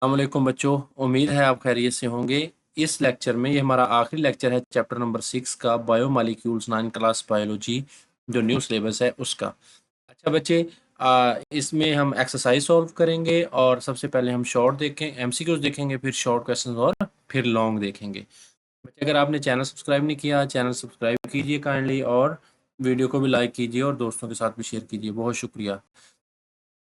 अस्सलामुअलैकुम बच्चों, उम्मीद है आप खैरियत से होंगे। इस लेक्चर में, ये हमारा आखिरी लेक्चर है चैप्टर नंबर 6 का, बायोमॉलिक्यूल्स 9 क्लास बायोलॉजी जो न्यू सिलेबस है उसका। अच्छा बच्चे, इसमें हम एक्सरसाइज सॉल्व करेंगे और सबसे पहले हम शॉर्ट देखें, एमसीक्यूज देखेंगे, फिर शॉर्ट क्वेश्चंस और फिर लॉन्ग देखेंगे। बच्चे, अगर आपने चैनल सब्सक्राइब नहीं किया, चैनल सब्सक्राइब कीजिए काइंडली, और वीडियो को भी लाइक कीजिए और दोस्तों के साथ भी शेयर कीजिए। बहुत शुक्रिया।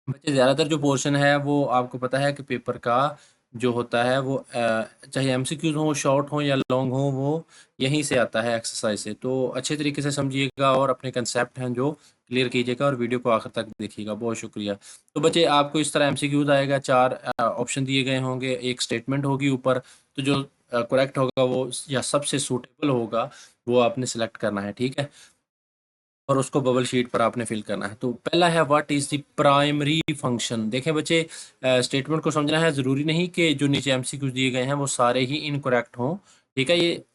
बच्चे, ज़्यादातर जो पोर्शन है वो आपको पता है कि पेपर का जो होता है वो चाहे एमसीक्यूज हो, शॉर्ट हो या लॉन्ग हो, वो यहीं से आता है, एक्सरसाइज से। तो अच्छे तरीके से समझिएगा और अपने कंसेप्ट हैं जो क्लियर कीजिएगा और वीडियो को आखिर तक देखिएगा। बहुत शुक्रिया। तो बच्चे, आपको इस तरह एमसीक्यूज आएगा, 4 ऑप्शन दिए गए होंगे, एक स्टेटमेंट होगी ऊपर। तो जो करेक्ट होगा वो या सबसे सूटेबल होगा वो आपने सेलेक्ट करना है, ठीक है, और उसको बबल शीट पर आपने फिल करना है। तो पहला है, what is the primary function. देखें बच्चे, स्टेटमेंट को समझना है, ज़रूरी नहीं कि जो नीचे एमसीक्यूज दिए गए हैं वो सारे ही इनकरेक्ट हों, ठीक है। ये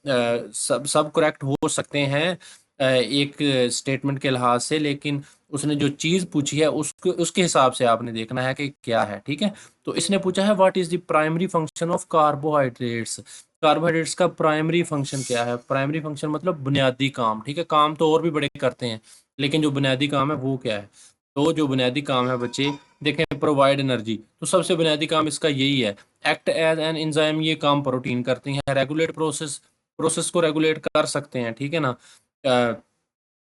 सब करेक्ट हो सकते हैं एक स्टेटमेंट के लिहाज से, लेकिन उसने जो चीज़ पूछी है उसके उसके हिसाब से आपने देखना है कि क्या है, ठीक है। तो इसने पूछा है, what is the primary function of carbohydrates. Carbohydrates का प्राइमरी फंक्शन क्या है। प्राइमरी फंक्शन मतलब बुनियादी काम, ठीक है। काम तो और भी बड़े करते हैं, लेकिन जो बुनियादी काम है वो क्या है। तो जो बुनियादी काम है बच्चे, देखें, प्रोवाइड एनर्जी, तो सबसे बुनियादी काम इसका यही है। एक्ट एज एन एंजाइम, ये काम प्रोटीन करती हैं। रेगुलेट प्रोसेस, प्रोसेस को रेगुलेट कर सकते हैं, ठीक है ना,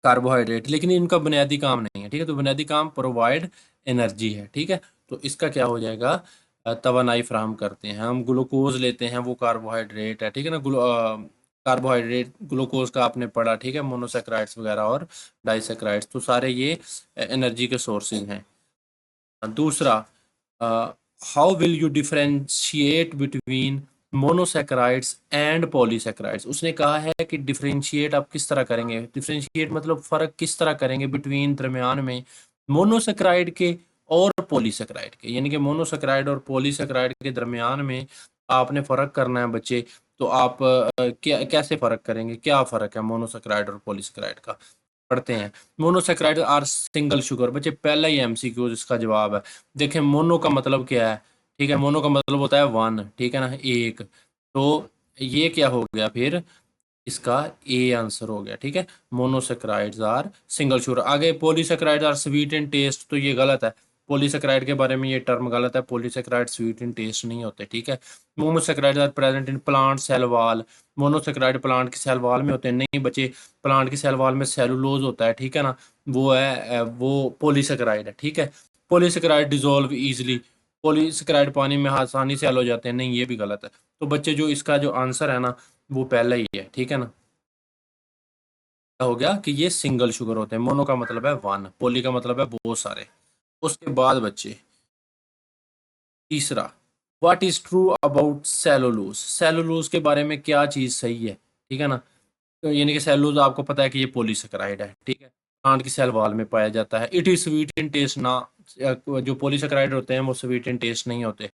कार्बोहाइड्रेट, लेकिन इनका बुनियादी काम नहीं है, ठीक है। तो बुनियादी काम प्रोवाइड एनर्जी है, ठीक है। तो इसका क्या हो जाएगा, तवानाई फराहम करते हैं। हम ग्लूकोज लेते हैं, वो कार्बोहाइड्रेट है, ठीक है ना। कार्बोहाइड्रेट, ग्लूकोज का आपने पढ़ा, ठीक है, मोनोसेक्राइड्स वगैरह और डाइसेक्राइड्स, तो सारे ये एनर्जी के सोर्सेज हैं। दूसरा, how will you differentiate between monosaccharides and polysaccharides. उसने कहा है कि डिफरेंशिएट आप किस तरह करेंगे। डिफरेंशिएट मतलब फ़र्क किस तरह करेंगे बिटवीन, दरमियान में, मोनोसेक्राइड के और पॉलीसेक्राइड के, यानी कि मोनोसेक्राइड और पॉलीसेक्राइड के दरमियान में आपने फ़र्क करना है बच्चे। तो आप क्या कैसे फ़र्क करेंगे, क्या फ़र्क है मोनोसेक्राइड और पॉलीसेक्राइड का, पढ़ते हैं। Monosaccharide are single sugar. बच्चे, पहला ही एमसीक्यू इसका जवाब है। देखें, मोनो का मतलब क्या है, ठीक है, मोनो का मतलब होता है वन, ठीक है ना, एक। तो ये क्या हो गया फिर, इसका ए आंसर हो गया, ठीक है। Monosaccharides are single sugar. आगे, polysaccharides are sweet in taste, तो ये गलत है। पॉलीसेक्राइड के बारे में ये टर्म गलत है, पॉलीसेक्राइड स्वीट इन टेस्ट नहीं होते, ठीक है। Monosaccharides are present in plant cell wall. Monosaccharide plant की सेल वॉल में होते हैं, नहीं बच्चे, प्लांट की सेल वॉल में सेलुलोज होता है, ठीक है ना, वो है वो पॉलीसेक्राइड है, ठीक है। पॉलीसेक्राइड डिजोल्व इजिली, पॉलीसेक्राइड पानी में आसानी से हल हो जाते हैं, नहीं, ये भी गलत है। तो बच्चे, जो इसका जो आंसर है ना वो पहला ही है, ठीक है ना। क्या हो गया कि ये सिंगल शुगर होते हैं। मोनो का मतलब है वन, पोली का मतलब है बहुत सारे। उसके बाद बच्चे, तीसरा, what is true about cellulose. Cellulose के बारे में क्या चीज सही है, ठीक है ना। तो यानी कि सेलुलोज आपको पता है कि ये पॉलीसेकेराइड है, ठीक है, प्लांट की सेल वॉल में पाया जाता है। It is sweet in taste ना, जो पॉलीसेकेराइड होते हैं वो स्वीट इन टेस्ट नहीं होते।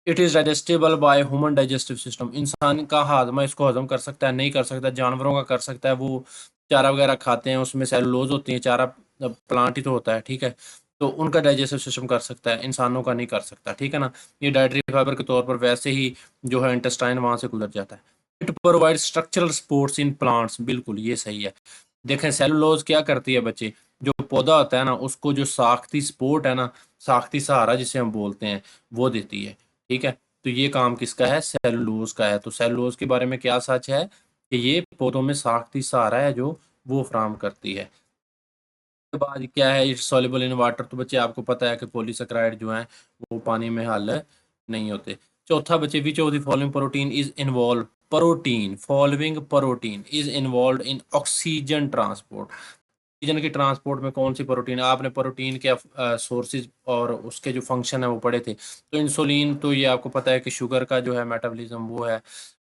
It is digestible by human digestive system, इंसान का हाजमा इसको हजम कर सकता है, नहीं कर सकता, जानवरों का कर सकता है, वो चारा वगैरह खाते हैं, उसमें सेलुलोज होती है, चारा प्लांट ही तो होता है, ठीक है। तो उनका डाइजेस्टिव सिस्टम कर सकता है, इंसानों का नहीं कर सकता, ठीक है ना। ये डाइटरी फाइबर के तौर पर वैसे ही जो है इंटेस्टाइन वहां से गुजर जाता है। It provide structural supports in plants, बिल्कुल ये सही है। देखें, सेलुलोज क्या करती है बच्चे, जो पौधा होता है ना उसको जो साख्ती सपोर्ट है ना, साख्ती सहारा जिसे हम बोलते हैं, वो देती है, ठीक है। तो ये काम किसका है, सेलुलोज का है। तो सेलुलोज के बारे में क्या सच है कि ये पौधों में साख्ती सहारा है जो वो फराहम करती है। उसके बाद क्या है, इट्स सॉल्युबल इन वाटर, तो बच्चे आपको पता है कि पॉलीसेकेराइड जो हैं वो पानी में हल नहीं होते। चौथा बच्चे, which of the following protein is involve, protein, following protein is involve in oxygen transport. Oxygen की ट्रांसपोर्ट में कौन सी प्रोटीन है। आपने प्रोटीन के सोर्सेज और उसके जो फंक्शन है वो पढ़े थे। तो इंसुलिन, तो ये आपको पता है कि शुगर का जो है मेटाबॉलिज्म वो है,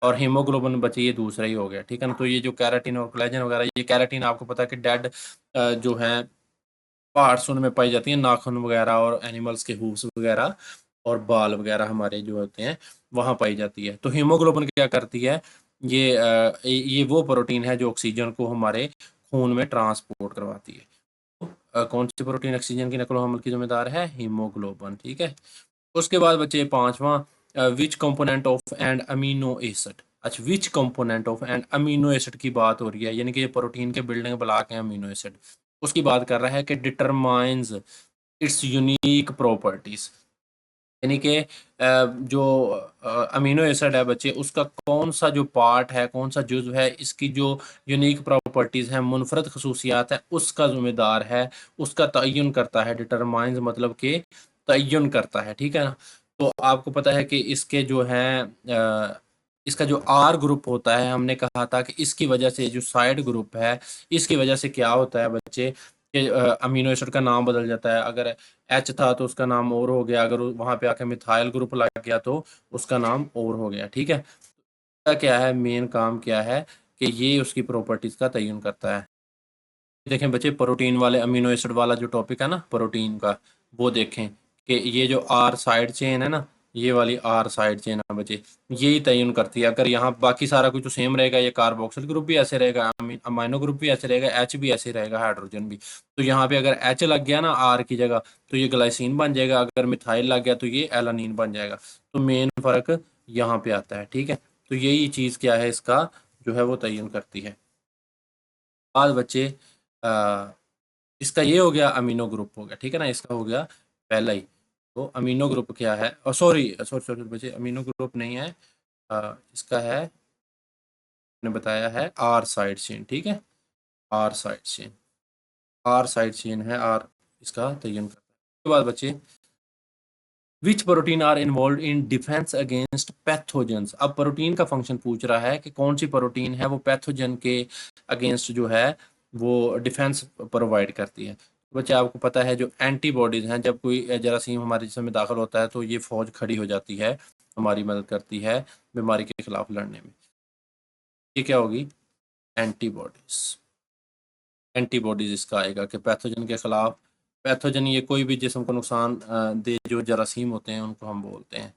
और हीमोग्लोबिन बचे ये दूसरा ही हो गया, ठीक है ना। तो ये जो कैराटीन और कोलेजन वगैरह, ये कैराटीन आपको पता है कि डेड जो है पार्ट्स उनमें पाई जाती हैं, नाखून वगैरह और एनिमल्स के हूव्स वगैरह और बाल वगैरह हमारे जो होते हैं वहाँ पाई जाती है। तो हीमोग्लोबिन क्या करती है, ये वो प्रोटीन है जो ऑक्सीजन को हमारे खून में ट्रांसपोर्ट करवाती है। कौन सी प्रोटीन ऑक्सीजन की नकलो हमल की जिम्मेदार है, हीमोग्लोबिन, ठीक है। उसके बाद बच्चे, पांचवा, which component of and amino acid. अच्छा, which component of and amino acid की बात हो रही है, यानी कि ये प्रोटीन के बिल्डिंग ब्लॉक हैं अमीनो एसिड, उसकी बात कर रहा है कि डिटरमाइंस इट्स यूनिक प्रॉपर्टीज। यानी कि जो अमीनो एसिड है बच्चे, उसका कौन सा जो पार्ट है, कौन सा जुज़्व है, इसकी जो यूनिक प्रॉपर्टीज़ हैं, मुनफरद खसूसियात है, उसका ज़िम्मेदार है, उसका तयन करता है। डिटरमाइंस मतलब कि तयन करता है, ठीक है ना। तो आपको पता है कि इसके जो है इसका जो आर ग्रुप होता है, हमने कहा था कि इसकी वजह से जो साइड ग्रुप है, इसकी वजह से क्या होता है बच्चे कि अमीनो एसिड का नाम बदल जाता है। अगर एच था तो उसका नाम और हो गया, अगर वहां पे आके मिथाइल ग्रुप लग गया तो उसका नाम और हो गया, ठीक है। इसका क्या है, मेन काम क्या है कि ये उसकी प्रॉपर्टीज का तयन करता है। देखें बच्चे, प्रोटीन वाले अमीनो एसिड वाला जो टॉपिक है ना प्रोटीन का, वो देखें कि ये जो आर साइड चेन है ना, ये वाली आर साइड चेन है बच्चे, यही तयन करती है। अगर यहाँ बाकी सारा कुछ तो सेम रहेगा, ये कार्बोक्सिल ग्रुप भी ऐसे रहेगा, अमाइनो ग्रुप भी ऐसे रहेगा, एच भी ऐसे रहेगा, हाइड्रोजन भी। तो यहाँ पे अगर एच लग गया ना आर की जगह, तो ये ग्लाइसिन बन जाएगा, अगर मिथाइल लग गया तो ये एलानीन बन जाएगा। तो मेन फर्क यहाँ पे आता है, ठीक है। तो यही चीज़ क्या है, इसका जो है वो तयन करती है। बाद बच्चे अ, इसका ये हो गया, अमीनो ग्रुप हो गया, ठीक है ना, इसका हो गया पहला ही। तो अमीनो ग्रुप क्या है, सॉरी सॉरी सॉरी बच्चे, अमीनो ग्रुप नहीं है, इसका है, मैंने बताया है आर साइड चेन, ठीक है। R side chain, R side chain है, आर इसका तयन करता है। उसके बाद बच्चे, which protein are involve in defence against pathogens. अब प्रोटीन का फंक्शन पूछ रहा है कि कौन सी प्रोटीन है वो पैथोजन के अगेंस्ट जो है वो डिफेंस प्रोवाइड करती है। बच्चे आपको पता है जो एंटीबॉडीज हैं, जब कोई जरासीम हमारे जिस्म में दाखिल होता है तो ये फौज खड़ी हो जाती है, हमारी मदद करती है बीमारी के खिलाफ लड़ने में। ये क्या होगी, एंटीबॉडीज। एंटीबॉडीज इसका आएगा कि पैथोजन के खिलाफ, पैथोजन ये कोई भी जिस्म को नुकसान दे जो जरासीम होते हैं उनको हम बोलते हैं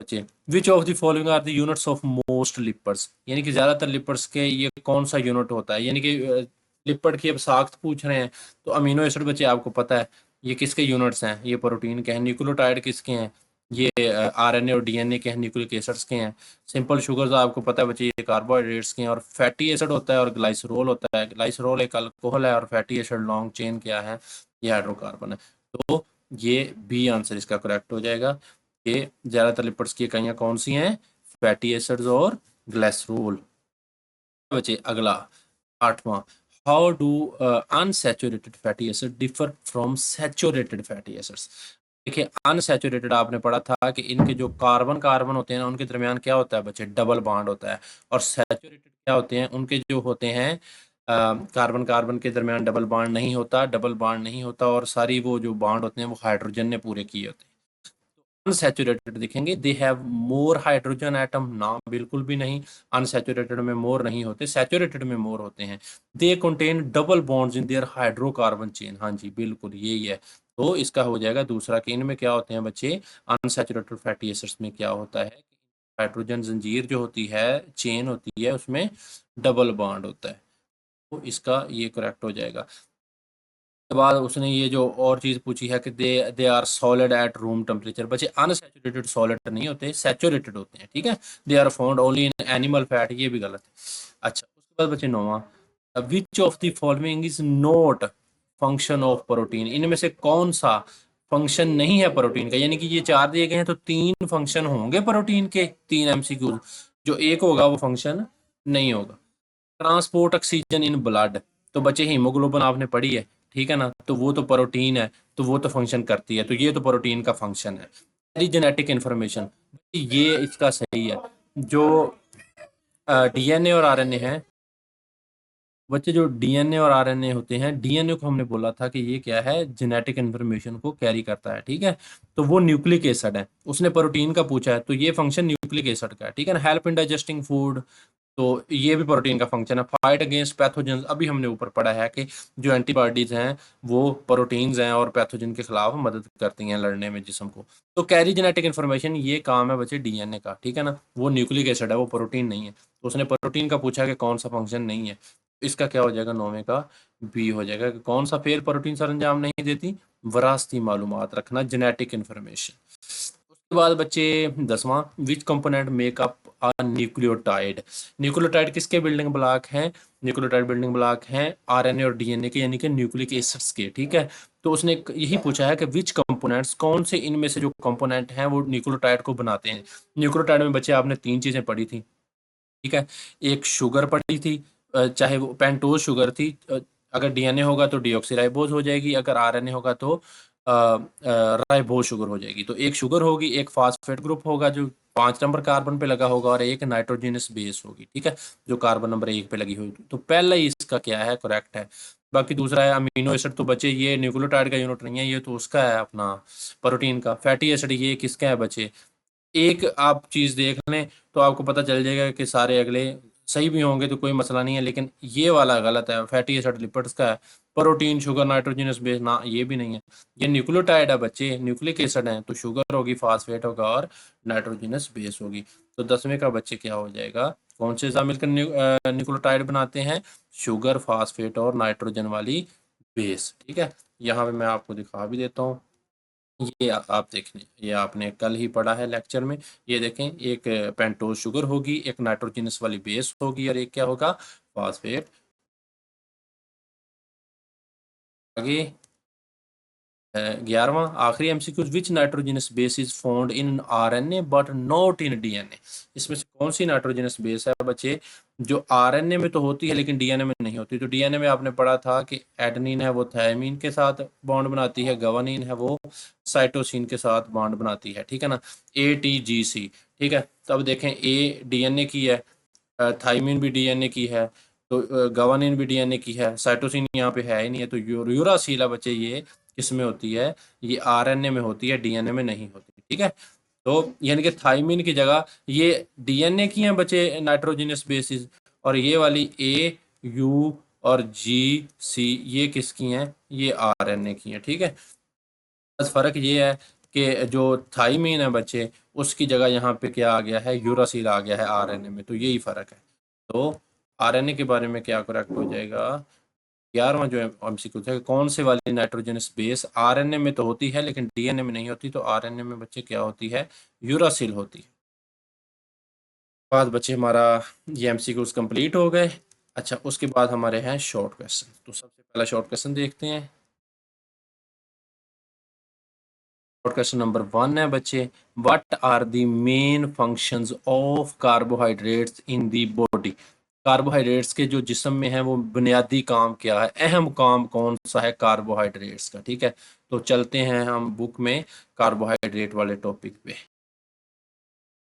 बच्चे। Which of the following are the units of most lipids, यानी कि ज्यादातर लिपर्ड्स के ये कौन सा यूनिट होता है, यानी कि लिपर्ड की अब साख्त पूछ रहे हैं। तो अमीनो एसिड बच्चे आपको पता है ये किसके यूनिट्स हैं, ये प्रोटीन के हैं। न्यूक्लियोटाइड किसके हैं, ये आरएनए और डीएनए के हैं, न्यूक्लिक एसिड्स के हैं। सिंपल शुगर्स आपको पता है बच्चे, ये कार्बोहाइड्रेट्स के हैं। और फैटी एसिड होता है और ग्लाइसरोल होता है। ग्लाइसरोल एक अल्कोहल है और फैटी एसिड लॉन्ग चेन क्या है, ये हाइड्रोकार्बन है। तो ये बी आंसर इसका करेक्ट हो जाएगा। ये ज्यादातर लिपिड्स की इकाइयां कौन सी हैं, फैटी एसिड्स और ग्लिसरॉल। बच्चे अगला आठवां, how do unsaturated fatty acid differ from saturated fatty acids. देखिए, अनसैचुरेटेड आपने पढ़ा था कि इनके जो कार्बन कार्बन होते हैं ना, उनके दरमियान क्या होता है बच्चे, डबल बॉन्ड होता है। और सैचुरेटेड क्या होते हैं, उनके जो होते हैं कार्बन कार्बन के दरमियान डबल बॉन्ड नहीं होता, डबल बॉन्ड नहीं होता, और सारी वो जो बॉन्ड होते हैं वो हाइड्रोजन ने पूरे किए होते हैं। अनसैचुरेटेड दिखेंगे, they have more hydrogen atom ना, बिल्कुल भी नहीं। अनसैचुरेटेड में मोर नहीं होते, सैचुरेटेड में मोर होते हैं। They contain double bonds in their hydrocarbon chain, हाँ जी बिल्कुल यही है। तो इसका हो जाएगा दूसरा कि इनमें क्या होते हैं बच्चे, अनसैचुरेटेड फैटी एसिड्स में क्या होता है, हाइड्रोजन जंजीर जो होती है, चेन होती है, उसमें डबल बॉन्ड होता है। तो इसका ये करेक्ट हो जाएगा। के बाद उसने ये जो और चीज़ पूछी है कि they they are solid at room temperature. बच्चे अनसैचुरेटेड सॉलिड नहीं होते, सैचुरेटेड होते हैं, ठीक है। They are found only in animal fat, ये भी गलत है। अच्छा, उसके बाद बच्चे नौवां, which of the following is not function of protein. इनमें से कौन सा फंक्शन नहीं है प्रोटीन का, यानी कि ये चार दिए गए हैं तो तीन फंक्शन होंगे प्रोटीन के, तीन एमसीक्यू, जो एक होगा वो फंक्शन नहीं होगा। ट्रांसपोर्ट ऑक्सीजन इन ब्लड, तो बच्चे हीमोग्लोबिन आपने पढ़ी है, ठीक है ना, तो वो तो प्रोटीन है, तो वो तो फंक्शन करती है, तो ये तो प्रोटीन का फंक्शन है। जेनेटिक इंफॉर्मेशन, ये इसका सही है। जो डीएनए और आरएनए है बच्चे, जो डीएनए और आरएनए होते हैं, डीएनए को हमने बोला था कि ये क्या है, जेनेटिक इन्फॉर्मेशन को कैरी करता है, ठीक है। तो वो न्यूक्लिक एसिड है, उसने प्रोटीन का पूछा है तो ये फंक्शन न्यूक्लिक एसिड का है, ठीक है ना। हेल्प इन डाइजेस्टिंग फूड, तो ये भी प्रोटीन का फंक्शन है। फाइट अगेंस्ट पैथोजन, अभी हमने ऊपर पढ़ा है कि जो एंटीबॉडीज हैं वो प्रोटीन्स हैं और पैथोजन के खिलाफ मदद करती हैं लड़ने में जिस्म को। तो कैरी जेनेटिक इन्फॉर्मेशन, ये काम है बच्चे डीएनए का, ठीक है ना। वो न्यूक्लिक एसिड है, वो प्रोटीन नहीं है। तो उसने प्रोटीन का पूछा कि कौन सा फंक्शन नहीं है, इसका क्या हो जाएगा, नौवें का बी हो जाएगा कि कौन सा फेल प्रोटीन सरंजाम नहीं देती, वरासती मालूमात रखना, जेनेटिक इन्फॉर्मेशन। बाद बच्चे 10वां, which component make up a nucleotide. Nucleotide किसके बिल्डिंग ब्लॉक हैं? न्यूक्लियोटाइड बिल्डिंग ब्लॉक हैं आरएनए और डीएनए के, यानी कि न्यूक्लिक एसिड्स के। ठीक है, तो उसने यही पूछा है कि विच कंपोनेंट्स, कौन से इनमें से जो कंपोनेंट हैं वो न्यूक्लियोटाइड को बनाते हैं। न्यूक्लियोटाइड में बच्चे आपने 3 चीजें पढ़ी थी। ठीक है, एक शुगर पड़ी थी, चाहे वो पेंटोज शुगर थी, अगर डीएनए होगा तो डीऑक्सीराइबोज हो जाएगी, अगर आरएनए होगा तो राइबोज शुगर हो जाएगी। तो एक शुगर होगी, एक फास्फेट ग्रुप होगा जो 5 नंबर कार्बन पे लगा होगा, और एक नाइट्रोजनस बेस होगी। ठीक है, जो कार्बन नंबर 1 पे लगी हुई। तो पहला ही इसका क्या है, करेक्ट है। बाकी दूसरा है अमीनो एसिड, तो बच्चे ये न्यूक्लियोटाइड का यूनिट नहीं है, ये तो उसका है अपना प्रोटीन का। फैटी एसिड ये किसका है बच्चे? एक आप चीज देख लें तो आपको पता चल जाएगा कि सारे अगले सही भी होंगे तो कोई मसला नहीं है, लेकिन ये वाला गलत है। फैटी एसिड लिपिड्स का है, प्रोटीन शुगर नाइट्रोजनस बेस ना, ये भी नहीं है। ये न्यूक्लियोटाइड है बच्चे, न्यूक्लिक एसिड है, तो शुगर होगी, फास्फेट होगा और नाइट्रोजनस बेस होगी। तो 10वें का बच्चे क्या हो जाएगा, कौन से अज़ा मिलकर न्यूक्लियोटाइड बनाते हैं? शुगर, फास्फेट और नाइट्रोजन वाली बेस। ठीक है, यहाँ पे मैं आपको दिखा भी देता हूँ। ये आप देख लें, ये आपने कल ही पढ़ा है लेक्चर में। ये देखें, एक पेंटोज शुगर होगी, एक नाइट्रोजनस वाली बेस होगी, और एक क्या होगा, फास्फेट। आगे 11वां आखिरी MCQ, which nitrogenous base is found in RNA but not in DNA. इसमें से कौन सी नाइट्रोजनस बेस है बच्चे जो आरएनए में तो होती है लेकिन डीएनए में नहीं होती? तो डीएनए में आपने पढ़ा था कि एडेनिन है वो थायमीन के साथ बॉन्ड बनाती है, गवानीन है वो साइटोसिन के साथ बॉन्ड बनाती है। ठीक है ना, ATGC। ठीक है, तो अब देखें, ए डीएनए की है, थाइमिन भी डीएनए की है, तो गवानिन भी डीएनए की है, साइटोसिन यहाँ पे है ही नहीं है। तो यूरासिल है बच्चे, ये किस में होती है? ये आरएनए में होती है, डीएनए में नहीं होती। ठीक है, तो यानी कि थाइमिन की जगह ये डीएनए की हैं बच्चे नाइट्रोजनस बेसिस, और ये वाली AU और GC ये किसकी हैं? ये आरएनए की हैं। ठीक है, बस फर्क ये है कि जो थाइमीन है बच्चे, उसकी जगह यहाँ पे क्या आ गया है, यूरासिल आ गया है आरएनए में। तो यही फर्क है। तो आरएनए के बारे में क्या करेक्ट हो जाएगा? 11वां जो एमसीक्यू था, कौन से वाली नाइट्रोजनस बेस आरएनए में तो होती है लेकिन डीएनए में नहीं होती? तो आरएनए में बच्चे क्या होती है, यूरासिल होती है। बाद बच्चे हमारा ये एमसीक्यूज कंप्लीट हो गए। अच्छा, उसके बाद हमारे हैं शॉर्ट क्वेश्चन। तो सबसे पहला शॉर्ट क्वेश्चन देखते हैं। और क्वेश्चन नंबर 1 है बच्चे, what are the main functions of carbohydrates in the body. Carbohydrates के जो जिस्म में है वो बुनियादी काम क्या है, अहम काम कौन सा है कार्बोहाइड्रेट्स का? ठीक है, तो चलते हैं हम बुक में कार्बोहाइड्रेट वाले टॉपिक पे।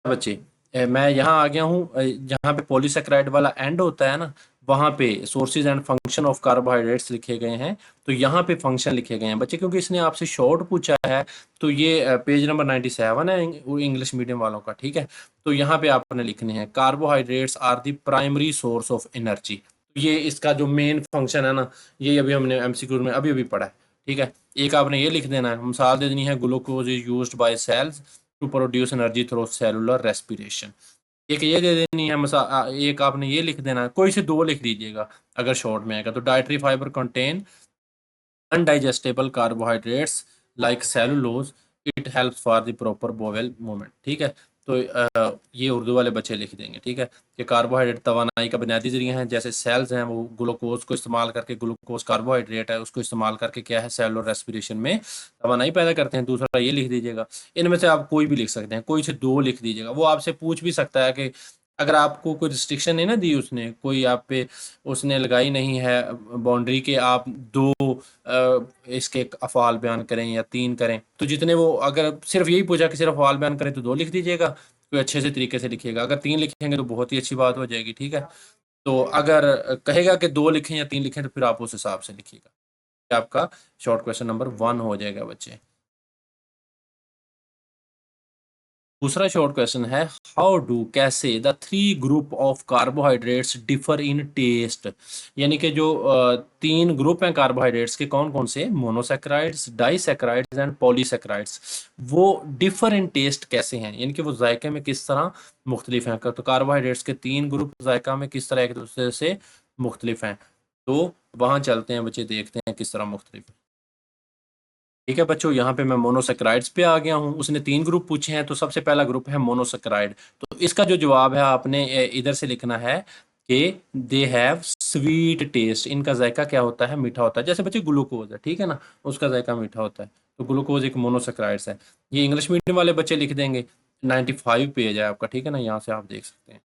बच्चे मैं यहाँ आ गया हूँ, जहाँ पे पॉलीसेकेराइड वाला एंड होता है ना, वहाँ पे sources and function of carbohydrates लिखे गए हैं। तो यहाँ पे फंक्शन लिखे गए हैं बच्चे, क्योंकि इसने आपसे शॉर्ट पूछा है। तो ये पेज नंबर 97 है इंग्लिश मीडियम वालों का। ठीक है, तो यहाँ पे आपने लिखने हैं, carbohydrates are the primary source of energy. ये इसका जो मेन फंक्शन है ना, ये अभी हमने एमसीक्यू में अभी अभी पढ़ा है। ठीक है, एक आपने ये लिख देना है, मिसाल दे देनी है, glucose is used by cells to produce energy through cellular respiration. एक ये दे देनी है एक आपने ये लिख देना है, कोई से दो लिख दीजिएगा अगर शॉर्ट में आएगा। तो dietary fibre contain undigestible carbohydrates like cellulose, it helps for the proper bowel movement. ठीक है, तो ये उर्दू वाले बच्चे लिख देंगे। ठीक है, कि कार्बोहाइड्रेट तवानाई का बुनियादी जरिया है, जैसे सेल्स हैं वो ग्लूकोज को इस्तेमाल करके, ग्लूकोज कार्बोहाइड्रेट है उसको इस्तेमाल करके क्या है, सेलुलर रेस्पिरेशन में तवानाई पैदा करते हैं। दूसरा ये लिख दीजिएगा। इनमें से आप कोई भी लिख सकते हैं, कोई से दो लिख दीजिएगा। वो आपसे पूछ भी सकता है कि अगर आपको कोई रिस्ट्रिक्शन नहीं ना दी उसने, कोई आप पे उसने लगाई नहीं है बाउंड्री के, आप दो इसके अफ़ाल बयान करें या 3 करें, तो जितने वो, अगर सिर्फ यही पूछा कि सिर्फ अफ़ाल बयान करें तो 2 लिख दीजिएगा, कोई अच्छे से तरीके से लिखिएगा। अगर 3 लिखेंगे तो बहुत ही अच्छी बात हो जाएगी। ठीक है, तो अगर कहेगा कि 2 लिखें या 3 लिखें तो फिर आप उस हिसाब से लिखिएगा। ये आपका शॉर्ट क्वेश्चन नंबर 1 हो जाएगा बच्चे। दूसरा शॉर्ट क्वेश्चन है, हाउ डू, कैसे, the 3 group of carbohydrates differ in taste. यानी कि जो 3 ग्रुप हैं कार्बोहाइड्रेट्स के, कौन कौन से, मोनोसेक्राइड्स, डाइसेक्राइड्स एंड पॉलीसेक्राइड्स, वो डिफर इन टेस्ट कैसे हैं, यानी कि वो जायके में किस तरह मुख्तलिफ हैं। तो कार्बोहाइड्रेट्स के 3 ग्रुप जायका में किस तरह एक दूसरे से मुख्तलिफ हैं। तो वहाँ चलते हैं बच्चे, देखते हैं किस तरह मुख्तलिफ हैं। ठीक है बच्चों, यहाँ पे मैं मोनोसेक्राइड्स पे आ गया हूँ। उसने 3 ग्रुप पूछे हैं, तो सबसे पहला ग्रुप है मोनोसेक्राइड। तो इसका जो जवाब है आपने इधर से लिखना है कि दे हैव स्वीट टेस्ट। इनका जायका क्या होता है? मीठा होता है। जैसे बच्चे ग्लूकोज है, ठीक है ना, उसका जायका मीठा होता है। तो ग्लूकोज एक मोनोसेक्राइड्स है। ये इंग्लिश मीडियम वाले बच्चे लिख देंगे। 95 पेज है आपका, ठीक है ना, यहाँ से आप देख सकते हैं।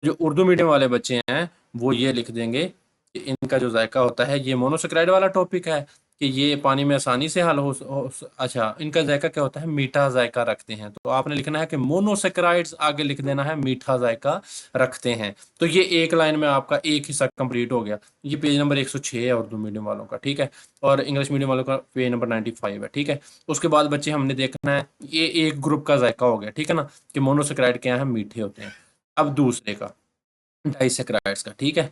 जो उर्दू मीडियम वाले बच्चे हैं वो ये लिख देंगे कि इनका जो जायका होता है, ये मोनोसेक्राइड वाला टॉपिक है कि ये पानी में आसानी से हल अच्छा, इनका जायका क्या होता है? मीठा जायका रखते हैं। तो आपने लिखना है कि मोनोसेक्राइड्स, आगे लिख देना है मीठा जायका रखते हैं। तो ये एक लाइन में आपका एक हिस्सा कंप्लीट हो गया। ये पेज नंबर 106 है उर्दू मीडियम वालों का, ठीक है। और इंग्लिश मीडियम वालों का पेज नंबर 95 है, ठीक है। उसके बाद बच्चे हमने देखना है, ये एक ग्रुप का जायका हो गया, ठीक है ना, कि मोनोसेक्राइड क्या है? मीठे होते हैं। अब दूसरे का, डाइसेक्राइड्स का, ठीक है।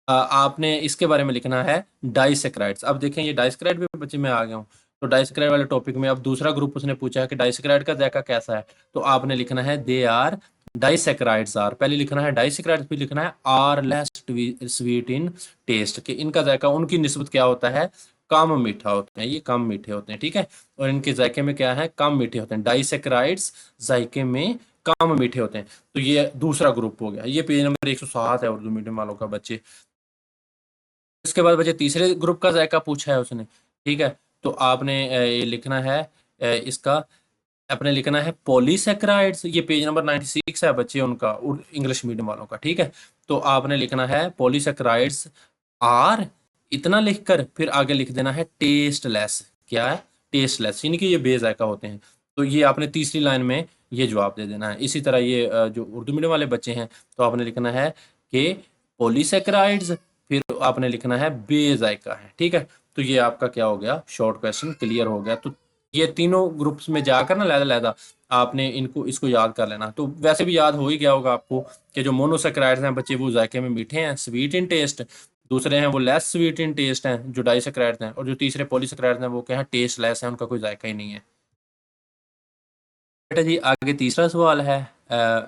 आपने इसके बारे में लिखना है डाइसेक्राइड्स। अब देखें, ये डाइसेक्राइड पे बच्चे में आ गया हूँ। तो डाइसेक्राइड वाले टॉपिक में अब दूसरा ग्रुप उसने पूछा है कि डाइसेक्राइड का जायका कैसा है। तो आपने लिखना है दे आर डाइसेक्राइड्स आर। पहले लिखना है डाइसेक्राइड्स, फिर लिखना है are less sweet in taste, कि इनका जायका उनकी निस्बत क्या होता है? कम मीठा होते हैं। ये कम मीठे होते हैं, ठीक है। और इनके जायके में क्या है? कम मीठे होते हैं। डाइसेक्राइड्स जायके में कम मीठे होते हैं। तो ये दूसरा ग्रुप हो गया। ये पेज नंबर 107 है उर्दू मीडियम वालों का बच्चे। इसके बाद बच्चे तीसरे ग्रुप का जायका पूछा है उसने, ठीक है। तो आपने ये लिखना है इसका, आपने लिखना है पॉलीसेक्राइड्स। ये पेज नंबर 96 है बच्चे उनका, इंग्लिश मीडियम वालों का, ठीक है। तो आपने लिखना है पॉलीसेक्राइड्स आर, इतना लिखकर फिर आगे लिख देना है टेस्टलेस। क्या है? टेस्टलेस, यानी कि ये बेजायका होते हैं। तो ये आपने तीसरी लाइन में ये जवाब दे देना है। इसी तरह ये जो उर्दू मीडियम वाले बच्चे हैं, तो आपने लिखना है कि पॉलीसेक्राइड्स, फिर आपने लिखना है बेजायका है, ठीक है। तो ये आपका क्या हो गया? शॉर्ट क्वेश्चन क्लियर हो गया। तो ये तीनों ग्रुप्स में जाकर ना लहदा आपने इनको इसको याद कर लेना। तो वैसे भी याद हो ही गया होगा आपको कि जो मोनोसेक्राइड्स हैं बच्चे, वो जायके में मीठे हैं, स्वीट इन टेस्ट। दूसरे हैं वो लेस स्वीट इन टेस्ट हैं, जो डाइसेक्राइड्स हैं। और जो तीसरे पॉलीसेक्राइड्स हैं वो क्या है? टेस्ट लेस है, उनका कोई जायका ही नहीं है। बेटा जी, आगे तीसरा सवाल है,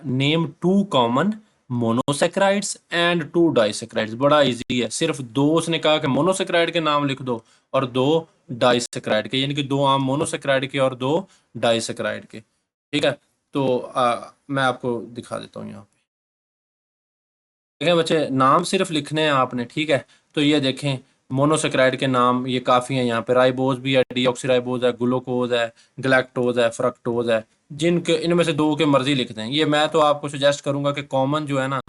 name two common monosaccharides and two disaccharides. बड़ा इजी है, सिर्फ दो उसने कहा कि मोनोसेक्राइड के नाम लिख दो और दो डाइसेक्राइड के, यानी कि दो आम मोनोसेक्राइड के और दो डाइसेक्राइड के, ठीक है। तो मैं आपको दिखा देता हूँ यहाँ पे। ठीक है बच्चे, नाम सिर्फ लिखने हैं आपने, ठीक है। तो ये देखें, मोनोसेक्राइड के नाम ये काफ़ी हैं यहाँ पे। राइबोज भी है, डीऑक्सीराइबोज है, ग्लूकोज है, गलैक्टोज है, फ्रक्टोज है। जिनके इनमें से दो के मर्जी लिखते हैं। ये मैं तो आपको सजेस्ट करूंगा कि कॉमन जो है ना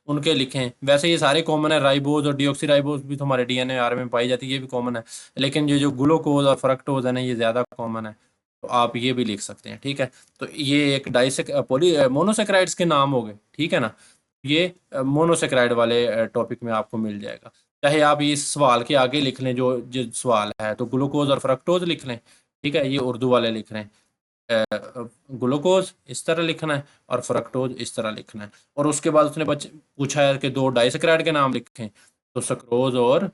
उनके लिखें। वैसे ये सारे कॉमन है, राइबोज और डीऑक्सीराइबोज भी तो हमारे डीएनए आरएनए में पाई जाती है, ये भी कॉमन है। लेकिन ये जो ग्लूकोज और फ्रक्टोज है ना, ये ज़्यादा कॉमन है। तो आप ये भी लिख सकते हैं, ठीक है। तो ये एक डाइसेक पॉली मोनोसेक्राइड्स के नाम हो गए, ठीक है ना। ये मोनोसेक्राइड वाले टॉपिक में आपको मिल जाएगा। चाहे आप इस सवाल के आगे लिख लें, जो जो सवाल है, तो ग्लूकोज और फ्रक्टोज लिख लें, ठीक है। ये उर्दू वाले लिख रहे हैं, ग्लूकोज इस तरह लिखना है और फ्रक्टोज इस तरह लिखना है। और उसके बाद उसने पूछा है कि दो डाइसेक्राइड के नाम लिखें, तो सक्रोज और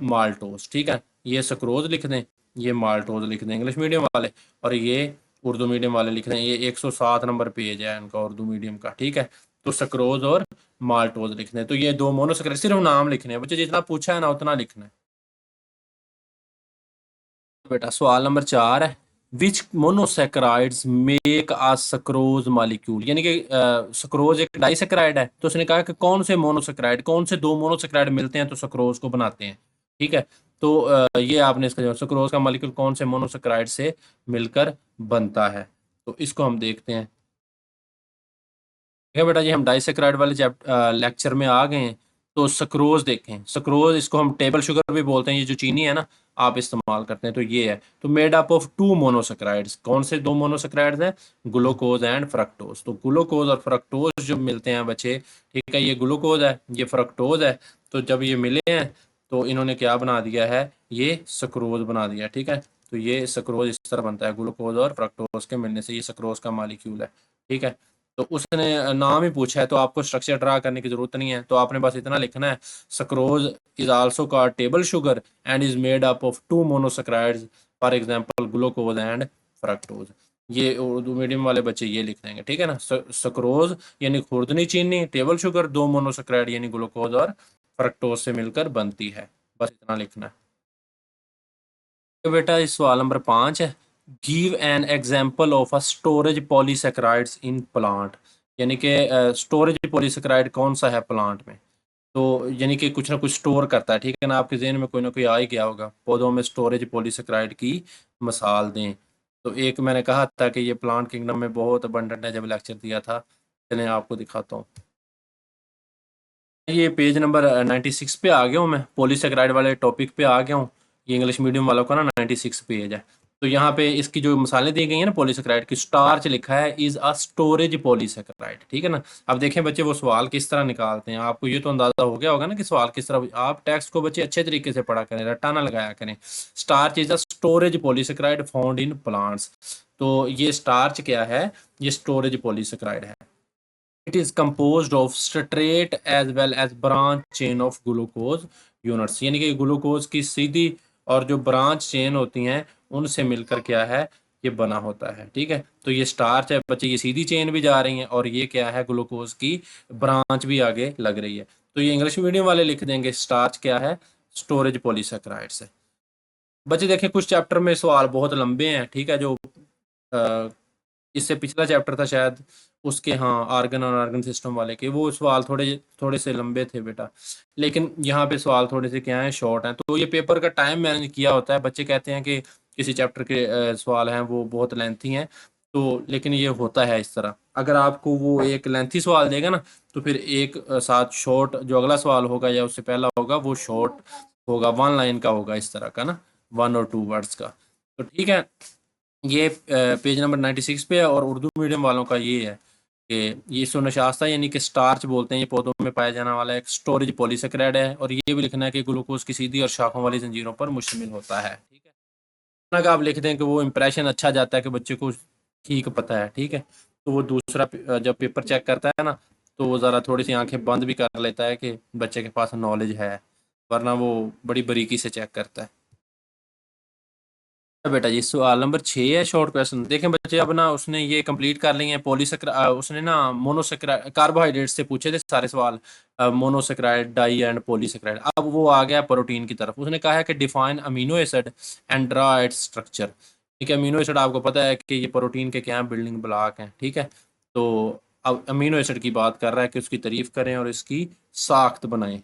माल्टोज, ठीक है। ये सक्रोज लिख दें, ये माल्टोज लिख दें इंग्लिश मीडियम वाले। और ये उर्दू मीडियम वाले लिख दें। ये 107 नंबर पेज है इनका उर्दू मीडियम का, ठीक है। तो सक्रोज और माल्टोज लिखने हैं। तो ये दो मोनोसेक्राइड, सिर्फ नाम लिखने हैं बच्चे, जितना पूछा है ना उतना लिखना है। बेटा सवाल नंबर 4 है, विच monosaccharides make a sucrose molecule. यानी कि सक्रोज एक डाइसेक्राइड है, तो उसने कहा कि कौन से मोनोसेक्राइड, कौन से दो मोनोसेक्राइड मिलते हैं तो सक्रोज को बनाते हैं, ठीक है। तो ये आपने इसका जवाब, सक्रोज का मालिक्यूल कौन से मोनोसेक्राइड से मिलकर बनता है। तो इसको हम देखते हैं। ठीक है बेटा जी, हम डाइसेक्राइड वाले लेक्चर में आ गए हैं। तो सक्रोज देखें, सक्रोज इसको हम टेबल शुगर भी बोलते हैं। ये जो चीनी है ना, आप इस्तेमाल करते हैं, तो ये है। तो made up of two monosaccharides, कौन से दो मोनोसेक्राइड्स हैं? Glucose and fructose. तो ग्लूकोज और फ्रक्टोज जो मिलते हैं बच्चे, ठीक है, ये ग्लूकोज है, ये फ्रक्टोज है। तो जब ये मिले हैं तो इन्होंने क्या बना दिया है? ये सक्रोज बना दिया, ठीक है। तो ये सक्रोज इस तरह बनता है, ग्लूकोज और फ्रक्टोज के मिलने से ये सक्रोज का मालिक्यूल है, ठीक है। तो उसने नाम ही पूछा है, तो आपको स्ट्रक्चर ड्रा करने की जरूरत नहीं है। तो आपने बस इतना लिखना है, sucrose is also called table sugar and is made up of two monosaccharides, for example glucose and fructose. ये उर्दू मीडियम वाले बच्चे ये लिख देंगे, ठीक है ना। सक्रोज यानी खुर्दनी चीनी, टेबल शुगर दो मोनोसेक्राइड यानी ग्लूकोज और फ्रक्टोज से मिलकर बनती है। बस इतना लिखना है। तो बेटा इस सवाल नंबर 5 है। Give an example of a storage polysaccharides in plant. यानी कि स्टोरेज पॉलीसेक्राइड कौन सा है प्लांट में। तो यानी कि कुछ ना कुछ स्टोर करता है, ठीक है ना। आपके जहन में कोई ना कोई आ ही गया होगा। पौधों में स्टोरेज पॉलीसेक्राइड की मिसाल दें। तो एक मैंने कहा था कि ये प्लांट किंगडम में बहुत अबंडेंट है, जब लेक्चर दिया था। चलिए आपको दिखाता हूँ। ये पेज नंबर 96 पे आ गया हूँ मैं, पॉलीसेक्राइड वाले टॉपिक पे आ गया हूँ। ये इंग्लिश मीडियम वालों का ना 96 पेज है। तो यहाँ पे इसकी जो मिसालें दी गई हैं ना पॉलीसेक्राइड की, स्टार्च लिखा है इज अ स्टोरेज पॉलीसेक्राइड, ठीक है ना। अब देखें बच्चे वो सवाल किस तरह निकालते हैं, आपको ये तो अंदाजा हो गया होगा ना कि सवाल किस तरह। आप टेक्स्ट को बच्चे अच्छे तरीके से पढ़ा करें, रट्टा ना लगाया करें। Starch is a storage polysaccharide found in plants. तो ये स्टार्च क्या है, ये स्टोरेज पॉलीसेक्राइड है। It is composed of straight as well as branch chain of glucose units। यानी कि ग्लूकोज की सीधी और जो ब्रांच चेन होती हैं उनसे मिलकर क्या है, ये बना होता है, ठीक है। तो ये स्टार्च है बच्चे, ये सीधी चेन भी जा रही हैं और ये क्या है, ग्लूकोज की ब्रांच भी आगे लग रही है। तो ये इंग्लिश मीडियम वाले लिख देंगे स्टार्च क्या है, स्टोरेज पॉलीसेक्राइड्स है। बच्चे देखें कुछ चैप्टर में सवाल बहुत लंबे हैं, ठीक है। जो अ, इससे पिछला चैप्टर था शायद, उसके हाँ आर्गन और आर्गन सिस्टम वाले के, वो सवाल थोड़े थोड़े से लंबे थे बेटा। लेकिन यहाँ पे सवाल थोड़े से क्या है, शॉर्ट हैं। तो ये पेपर का टाइम मैनेज किया होता है। बच्चे कहते हैं कि किसी चैप्टर के सवाल हैं वो बहुत लेंथी हैं, तो लेकिन ये होता है इस तरह। अगर आपको वो एक लेंथी सवाल देगा ना, तो फिर एक साथ शॉर्ट जो अगला सवाल होगा या उससे पहला होगा वो शॉर्ट होगा, 1 लाइन का होगा, इस तरह का ना, 1 और 2 वर्ड्स का। तो ठीक है। ये पेज नंबर 96 पे है और उर्दू मीडियम वालों का ये है कि ये सुनशास्ता यानी कि स्टार्च बोलते हैं, ये पौधों में पाया जाने वाला एक स्टोरेज पॉलीसेकेराइड है। और ये भी लिखना है कि ग्लूकोज की सीधी और शाखों वाली जंजीरों पर मुश्तमिल होता है, ठीक है। इतना का आप लिख दें कि वो इंप्रेशन अच्छा जाता है कि बच्चे को ठीक पता है, ठीक है। तो वो दूसरा जब पेपर चेक करता है ना, तो वो ज़रा थोड़ी सी आंखें बंद भी कर लेता है कि बच्चे के पास नॉलेज है, वरना वो बड़ी बारीकी से चेक करता है। बेटा जी सवाल नंबर 6 है, शॉर्ट क्वेश्चन। देखें बच्चे, अब ना उसने ये कंप्लीट कर लिए हैं उसने ना मोनोसेक्राइड कार्बोहाइड्रेट से पूछे थे सारे सवाल, मोनोसेक्राइड, डाई एंड पॉलीसेक्राइड। अब वो आ गया प्रोटीन की तरफ। उसने कहा है कि define amino acid and draw its structure. ठीक है, अमीनो एसिड आपको पता है कि ये प्रोटीन के क्या बिल्डिंग ब्लॉक हैं, ठीक है। तो अब अमीनो एसिड की बात कर रहा है कि उसकी तारीफ करें और इसकी साख्त बनाएं।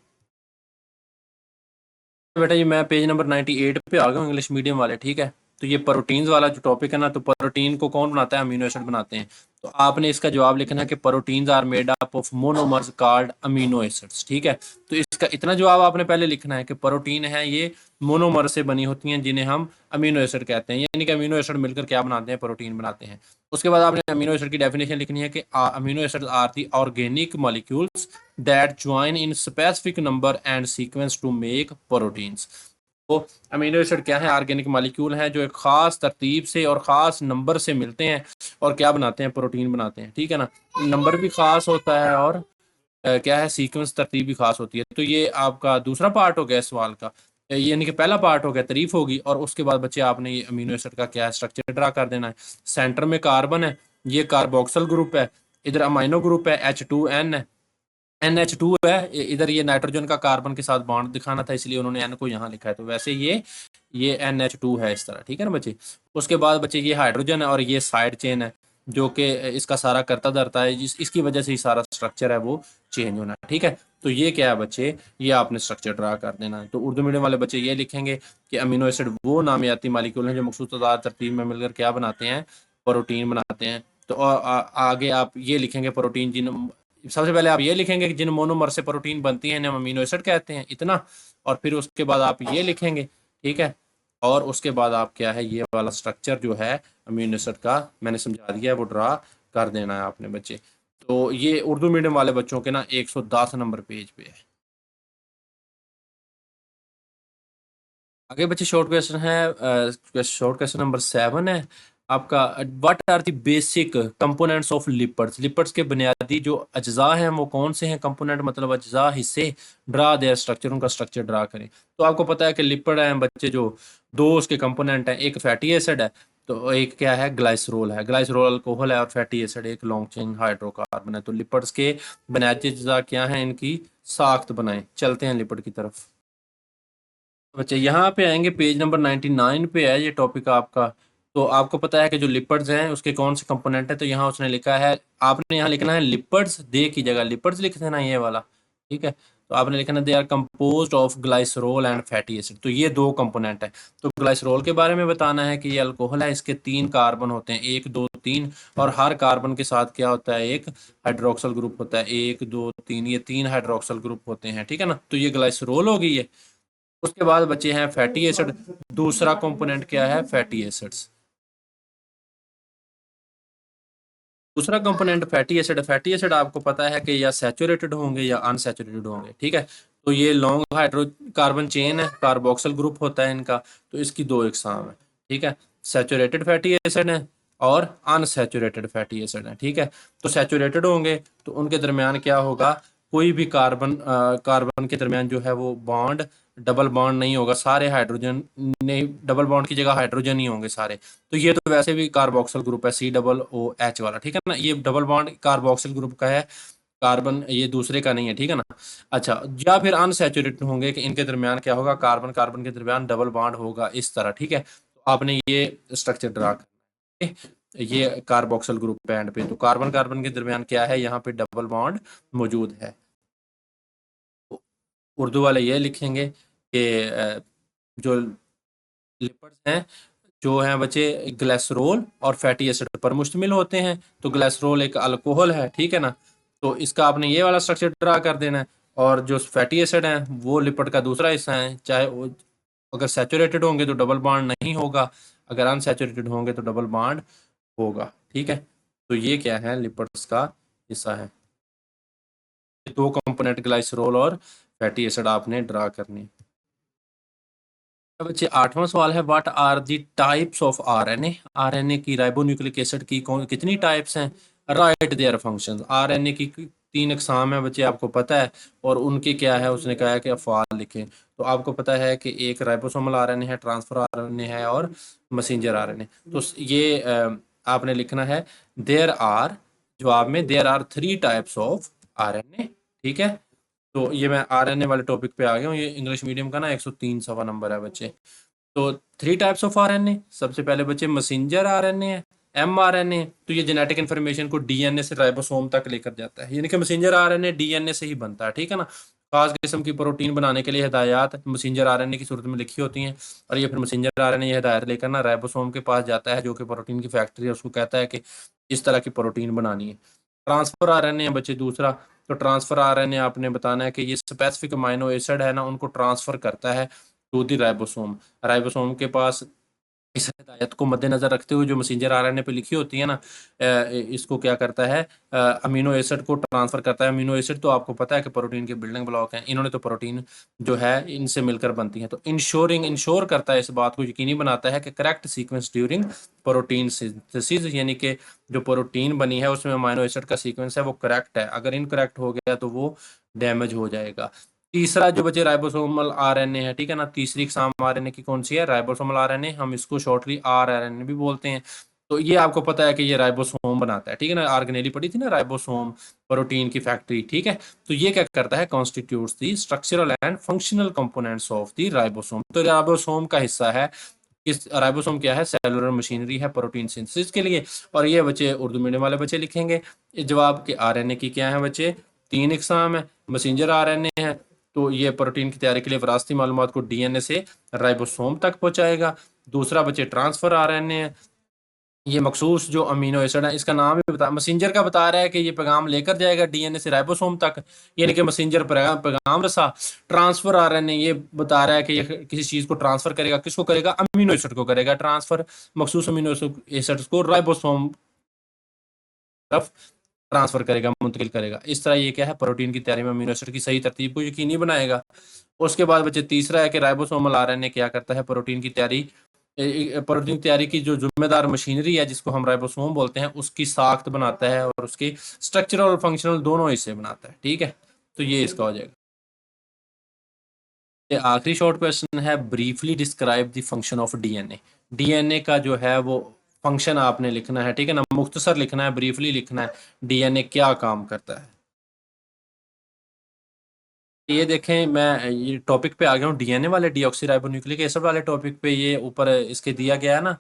बेटा जी मैं पेज नंबर 98 पे आ गया हूँ, इंग्लिश मीडियम वाले, ठीक है। तो ये प्रोटीन्स वाला जो टॉपिक है ना, तो प्रोटीन को कौन बनाता है, अमीनो एसिड बनाते हैं। तो आपने इसका जवाब लिखना है कि proteins are made up of monomers called amino acids, ठीक है। तो इसका इतना जवाब आपने पहले लिखना है कि प्रोटीन है ये मोनोमर से बनी होती हैं जिन्हें हम अमीनो एसिड कहते हैं। यानी कि अमीनो एसिड मिलकर क्या बनाते हैं, प्रोटीन बनाते हैं। उसके बाद आपने अमीनो एसिड की डेफिनेशन लिखनी है कि amino acid are the organic molecules that join in specific number and sequence to make proteins। तो अमीनो एसिड क्या है, ऑर्गेनिक मॉलिक्यूल हैं जो एक खास तरतीब से और खास नंबर से मिलते हैं और क्या बनाते हैं, प्रोटीन बनाते हैं, ठीक है ना। नंबर भी खास होता है और क्या है, सीक्वेंस तरतीब भी खास होती है। तो ये आपका दूसरा पार्ट हो गया इस सवाल का। ये यानी कि पहला पार्ट हो गया तारीफ होगी, और उसके बाद बच्चे आपने ये अमीनो एसिड का क्या स्ट्रक्चर ड्रा कर देना है। सेंटर में कार्बन है, ये कार्बोक्सिल ग्रुप है। इधर अमाइनो ग्रुप है, H2N है, NH2 है। इधर ये नाइट्रोजन का कार्बन के साथ बॉन्ड दिखाना था, इसलिए उन्होंने N को यहाँ लिखा है। तो वैसे ये NH2 है इस तरह, ठीक है ना बच्चे। उसके बाद बच्चे ये हाइड्रोजन है और ये साइड चेन है, जो कि इसका सारा करता धरता है, इसकी वजह से ही सारा स्ट्रक्चर है वो चेंज होना है, ठीक है। तो ये क्या है बच्चे, ये आपने स्ट्रक्चर ड्रा कर देना है। तो उर्दू मीडियम वाले बच्चे ये लिखेंगे कि अमीनो एसिड वो नामियाती मालिक्यूल हैं जो मखसूस तरतीब में मिलकर क्या बनाते हैं, प्रोटीन बनाते हैं। तो आगे आप ये लिखेंगे प्रोटीन जिन, सबसे पहले आप ये लिखेंगे कि जिन मोनोमर से प्रोटीन बनती है इन्हें हम अमीनो एसिड कहते हैं, इतना। और फिर उसके बाद आप ये लिखेंगे, ठीक है। और उसके बाद आप क्या है, ये वाला स्ट्रक्चर जो है अमीनो एसिड का मैंने समझा दिया है, वो ड्रा कर देना है आपने बच्चे। तो ये उर्दू मीडियम वाले बच्चों के ना 110 नंबर पेज पे है। आगे बच्चे शॉर्ट क्वेश्चन है, शॉर्ट क्वेश्चन नंबर 7 है आपका। What are the basic components of lipids. Lipids के बुनियादी जो अज्जा हैं वो कौन से हैं, कंपोनेंट मतलब अज्जा, हिस्से। ड्रा देयर स्ट्रक्चर, उनका स्ट्रक्चर ड्रा करें। तो आपको पता है कि लिपिड हैं बच्चे जो दो उसके कंपोनेंट हैं, एक फैटी एसिड है, तो एक क्या है, ग्लाइसरोल है। ग्लाइसरोल अल्कोहल है और फैटी एसिड एक लॉन्ग चेन हाइड्रोकार्बन है। तो लिपिड्स के बुनियादी अज्जा क्या हैं, इनकी साख्त बनाएं। चलते हैं लिपिड की तरफ। बच्चे यहाँ पे आएंगे, पेज नंबर 99 पे है ये टॉपिक आपका। तो आपको पता है कि जो लिपर्ड्स हैं उसके कौन से कंपोनेंट है, तो यहाँ उसने लिखा है, आपने यहाँ लिखना है लिपर्ड्स, दे की जगह लिपर्ड्स लिख देना ये वाला, ठीक है। तो आपने लिखना they are composed of glycerol and fatty acid, तो ये दो कंपोनेंट है। तो ग्लाइसरोल के बारे में बताना है कि ये अल्कोहल है, इसके 3 कार्बन होते हैं, 1 2 3, और हर कार्बन के साथ क्या होता है, एक हाइड्रोक्सल ग्रुप होता है, 1 2 3, ये 3 हाइड्रोक्सल ग्रुप होते हैं, ठीक है ना। तो ये ग्लाइसरोल हो गई है। उसके बाद बचे हैं फैटी एसिड। दूसरा कंपोनेंट क्या है, फैटी एसिड्स। दूसरा component fatty acid. Fatty acid आपको पता है कि या सैचुरेटेड होंगे या अनसैचुरेटेड होंगे, ठीक है। तो ये लॉन्ग हाइड्रोकार्बन चेन है, कार्बोक्सिल ग्रुप होता है इनका। तो इसकी दो इकसाम है, ठीक है। सैचुरेटेड फैटी एसिड है और अनसैचुरेटेड फैटी एसिड है, ठीक है। तो सैचुरेटेड होंगे तो उनके दरमियान क्या होगा, कोई भी कार्बन के दरमियान जो है वो बॉन्ड, डबल बॉन्ड नहीं होगा, सारे हाइड्रोजन नहीं, डबल बॉन्ड की जगह हाइड्रोजन ही होंगे सारे। तो ये तो वैसे भी कार्बोक्सिल ग्रुप है, COOH वाला, ठीक है ना। ये डबल बॉन्ड कार्बोक्सिल ग्रुप का है, कार्बन ये दूसरे का नहीं है, ठीक है ना। अच्छा, या फिर अनसैचुरेटेड होंगे कि इनके दरमियान क्या होगा, कार्बन कार्बन के दरमियान डबल बॉन्ड होगा इस तरह, ठीक है। तो आपने ये स्ट्रक्चर ड्रा करना है। ये कार्बोक्सिल ग्रुप है एंड पे, तो कार्बन कार्बन के दरमियान क्या है, यहाँ पे डबल बॉन्ड मौजूद है। उर्दू वाले ये लिखेंगे कि जो लिपिड्स हैं, जो हैं बच्चे, ग्लिसरॉल और फैटी एसिड पर मुश्तमिल होते हैं। तो ग्लिसरॉल एक अल्कोहल है, ठीक है ना। तो इसका आपने ये वाला स्ट्रक्चर ड्रा कर देना है। और जो फैटी एसिड हैं वो लिपिड का दूसरा हिस्सा है, चाहे वो अगर सैचुरेटेड होंगे तो डबल बॉन्ड नहीं होगा, अगर अनसैचुरेटेड होंगे तो डबल बॉन्ड होगा, ठीक है। तो ये क्या है, लिपिड्स का हिस्सा है। दो कंपोनेंट ग्लाइसरॉल और फैटी एसिड आपने ड्रा करनी है। बच्चे 8वां सवाल है, what are the types of RNA. RNA की राइबोन्यूक्लिक एसिड की कौन कितनी टाइप्स हैं, राइट देयर फंक्शंस। आरएनए की 3 इकसाम है बच्चे, आपको पता है। और उनके क्या है, उसने कहा है कि अफ़आल लिखें। तो आपको पता है कि एक राइबोसोमल आरएनए है, ट्रांसफर आरएनए है और मैसेंजर आरएनए। तो ये आपने लिखना है देयर आर, जवाब में there are 3 types of RNA, ठीक है। तो ये मैं आरएनए वाले टॉपिक पे आ गया हूँ। ये इंग्लिश मीडियम का ना 103 सवा नंबर है बच्चे। तो 3 टाइप्स ऑफ आरएनए, सबसे पहले बच्चे मैसेंजर आरएनए है, mRNA। तो ये जेनेटिक इन्फॉर्मेशन को डीएनए से राइबोसोम तक लेकर जाता है, यानी कि मैसेंजर आरएनए डीएनए से ही बनता है, ठीक है ना। खास किस्म की प्रोटीन बनाने के लिए हिदायत मैसेंजर आरएनए की सूरत में लिखी होती हैं, और ये फिर मैसेंजर आरएनए ये हिदायत लेकर ना राइबोसोम के पास जाता है, जो कि प्रोटीन की फैक्ट्री है, उसको कहता है कि इस तरह की प्रोटीन बनानी है। ट्रांसफर आरएनए है बच्चे दूसरा। तो ट्रांसफर आरएनए आपने बताना है कि ये स्पेसिफिक अमाइनो एसिड है ना, उनको ट्रांसफर करता है टू दी राइबोसोम। राइबोसोम के पास इस हिदायत को मद्देनजर रखते हुए जो मैसेंजर आरएनए पे लिखी होती है ना, इसको क्या करता है, अमीनो एसिड को ट्रांसफर करता है। अमीनो एसिड तो आपको पता है कि प्रोटीन के बिल्डिंग ब्लॉक हैं, इन्होंने तो प्रोटीन जो है इनसे मिलकर बनती है। तो इंश्योर करता है, इस बात को यकीनी बनाता है कि correct sequence during protein synthesis, यानी कि जो प्रोटीन बनी है उसमें अमीनो एसिड का सीक्वेंस है वो करेक्ट है, अगर इनकरेक्ट हो गया तो वो डैमेज हो जाएगा। तीसरा जो बचे राइबोसोमल आरएनए है, ठीक है ना। तीसरी इकसाम आरएनए की कौन सी है, राइबोसोमल आरएनए, हम इसको शॉर्टली आरएनए भी बोलते हैं। तो ये आपको पता है कि ये राइबोसोम बनाता है, ठीक है ना। ऑर्गेनेली पढ़ी थी ना राइबोसोम, प्रोटीन की फैक्ट्री, ठीक है। तो ये क्या करता है, constitutes the structural and functional components of the ribosome. तो राइबोसोम का हिस्सा है। इस राइबोसोम क्या है, सेलुलर मशीनरी है प्रोटीन सिंथेसिस के लिए। और ये बच्चे उर्दू मीडियम वाले बच्चे लिखेंगे इस जवाब के, आरएनए की क्या है बच्चे, 3 इकसाम है। मैसेंजर आरएनए है, तो ये प्रोटीन की तैयारी के लिए विरासती मालूमात को डीएनए से राइबोसोम तक पहुंचाएगा। दूसरा बच्चे ट्रांसफर आरएनए है, ये मखसूस जो अमीनो एसिड है, इसका नाम ही बता, मैसेंजर का बता रहा है कि ये पैगाम लेकर जाएगा डीएनए से राइबोसोम तक, यानी कि मैसेंजर पैगाम रसा। ट्रांसफर आरएनए ये बता रहा है कि ये किसी चीज को ट्रांसफर करेगा, किसको करेगा, अमीनो एसिड को करेगा ट्रांसफर, मखसूस अमीनो एसिड को राइबोसोम तरफ ट्रांसफर करेगा, मुंतकिल करेगा। इस तरह ये क्या है, प्रोटीन की तैयारी में अमीनो एसिड की सही तरतीब को यकीनी बनाएगा। उसके बाद बच्चे तीसरा है कि राइबोसोमल आरएनए क्या करता है, प्रोटीन की तैयारी की जो जिम्मेदार मशीनरी है जिसको हम राइबोसोम बोलते हैं, उसकी साख्त बनाता है और उसके स्ट्रक्चरल और फंक्शनल दोनों हिस्से बनाता है, ठीक है। तो ये इसका हो जाएगा। ये आखिरी शॉर्ट क्वेश्चन है, briefly describe the function of DNA. DNA का जो है वो फंक्शन आपने लिखना है, ठीक है ना, मुख्तसर लिखना है, ब्रीफली लिखना है, डीएनए क्या काम करता है। ये देखें, मैं ये टॉपिक पे आ गया हूँ डीएनए वाले, डीऑक्सीराइबोन्यूक्लिक एसिड वाले टॉपिक पे। ये ऊपर इसके दिया गया है ना,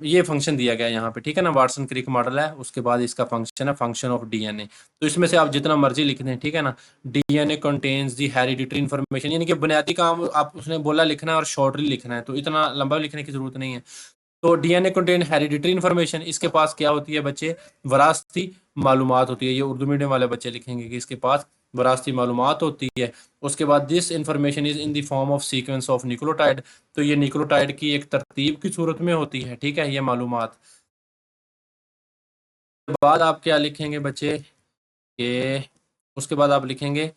ये फंक्शन दिया गया है यहाँ पे, ठीक है ना। वाटसन क्रिक मॉडल है, उसके बाद इसका फंक्शन है फंक्शन ऑफ डीएनए। तो इसमें से आप जितना मर्जी लिख दें, ठीक है ना। DNA contains the hereditary information, यानी कि बुनियादी काम आप उसने बोला लिखना है और शॉर्टली लिखना है, तो इतना लंबा लिखने की जरूरत नहीं है। तो डीएनए कंटेन हेरिडिटरी इन्फॉर्मेशन, इसके पास क्या होती है बच्चे, वरासती मालूमात होती है। ये उर्दू मीडियम वाले बच्चे लिखेंगे कि इसके पास वरासती मालूमात होती है। उसके बाद this information is in the form of sequence of nucleotide, तो ये न्यूक्लियोटाइड की एक तरतीब की सूरत में होती है, ठीक है, ये मालूमात। बाद आप क्या लिखेंगे बच्चे कि उसके बाद आप लिखेंगे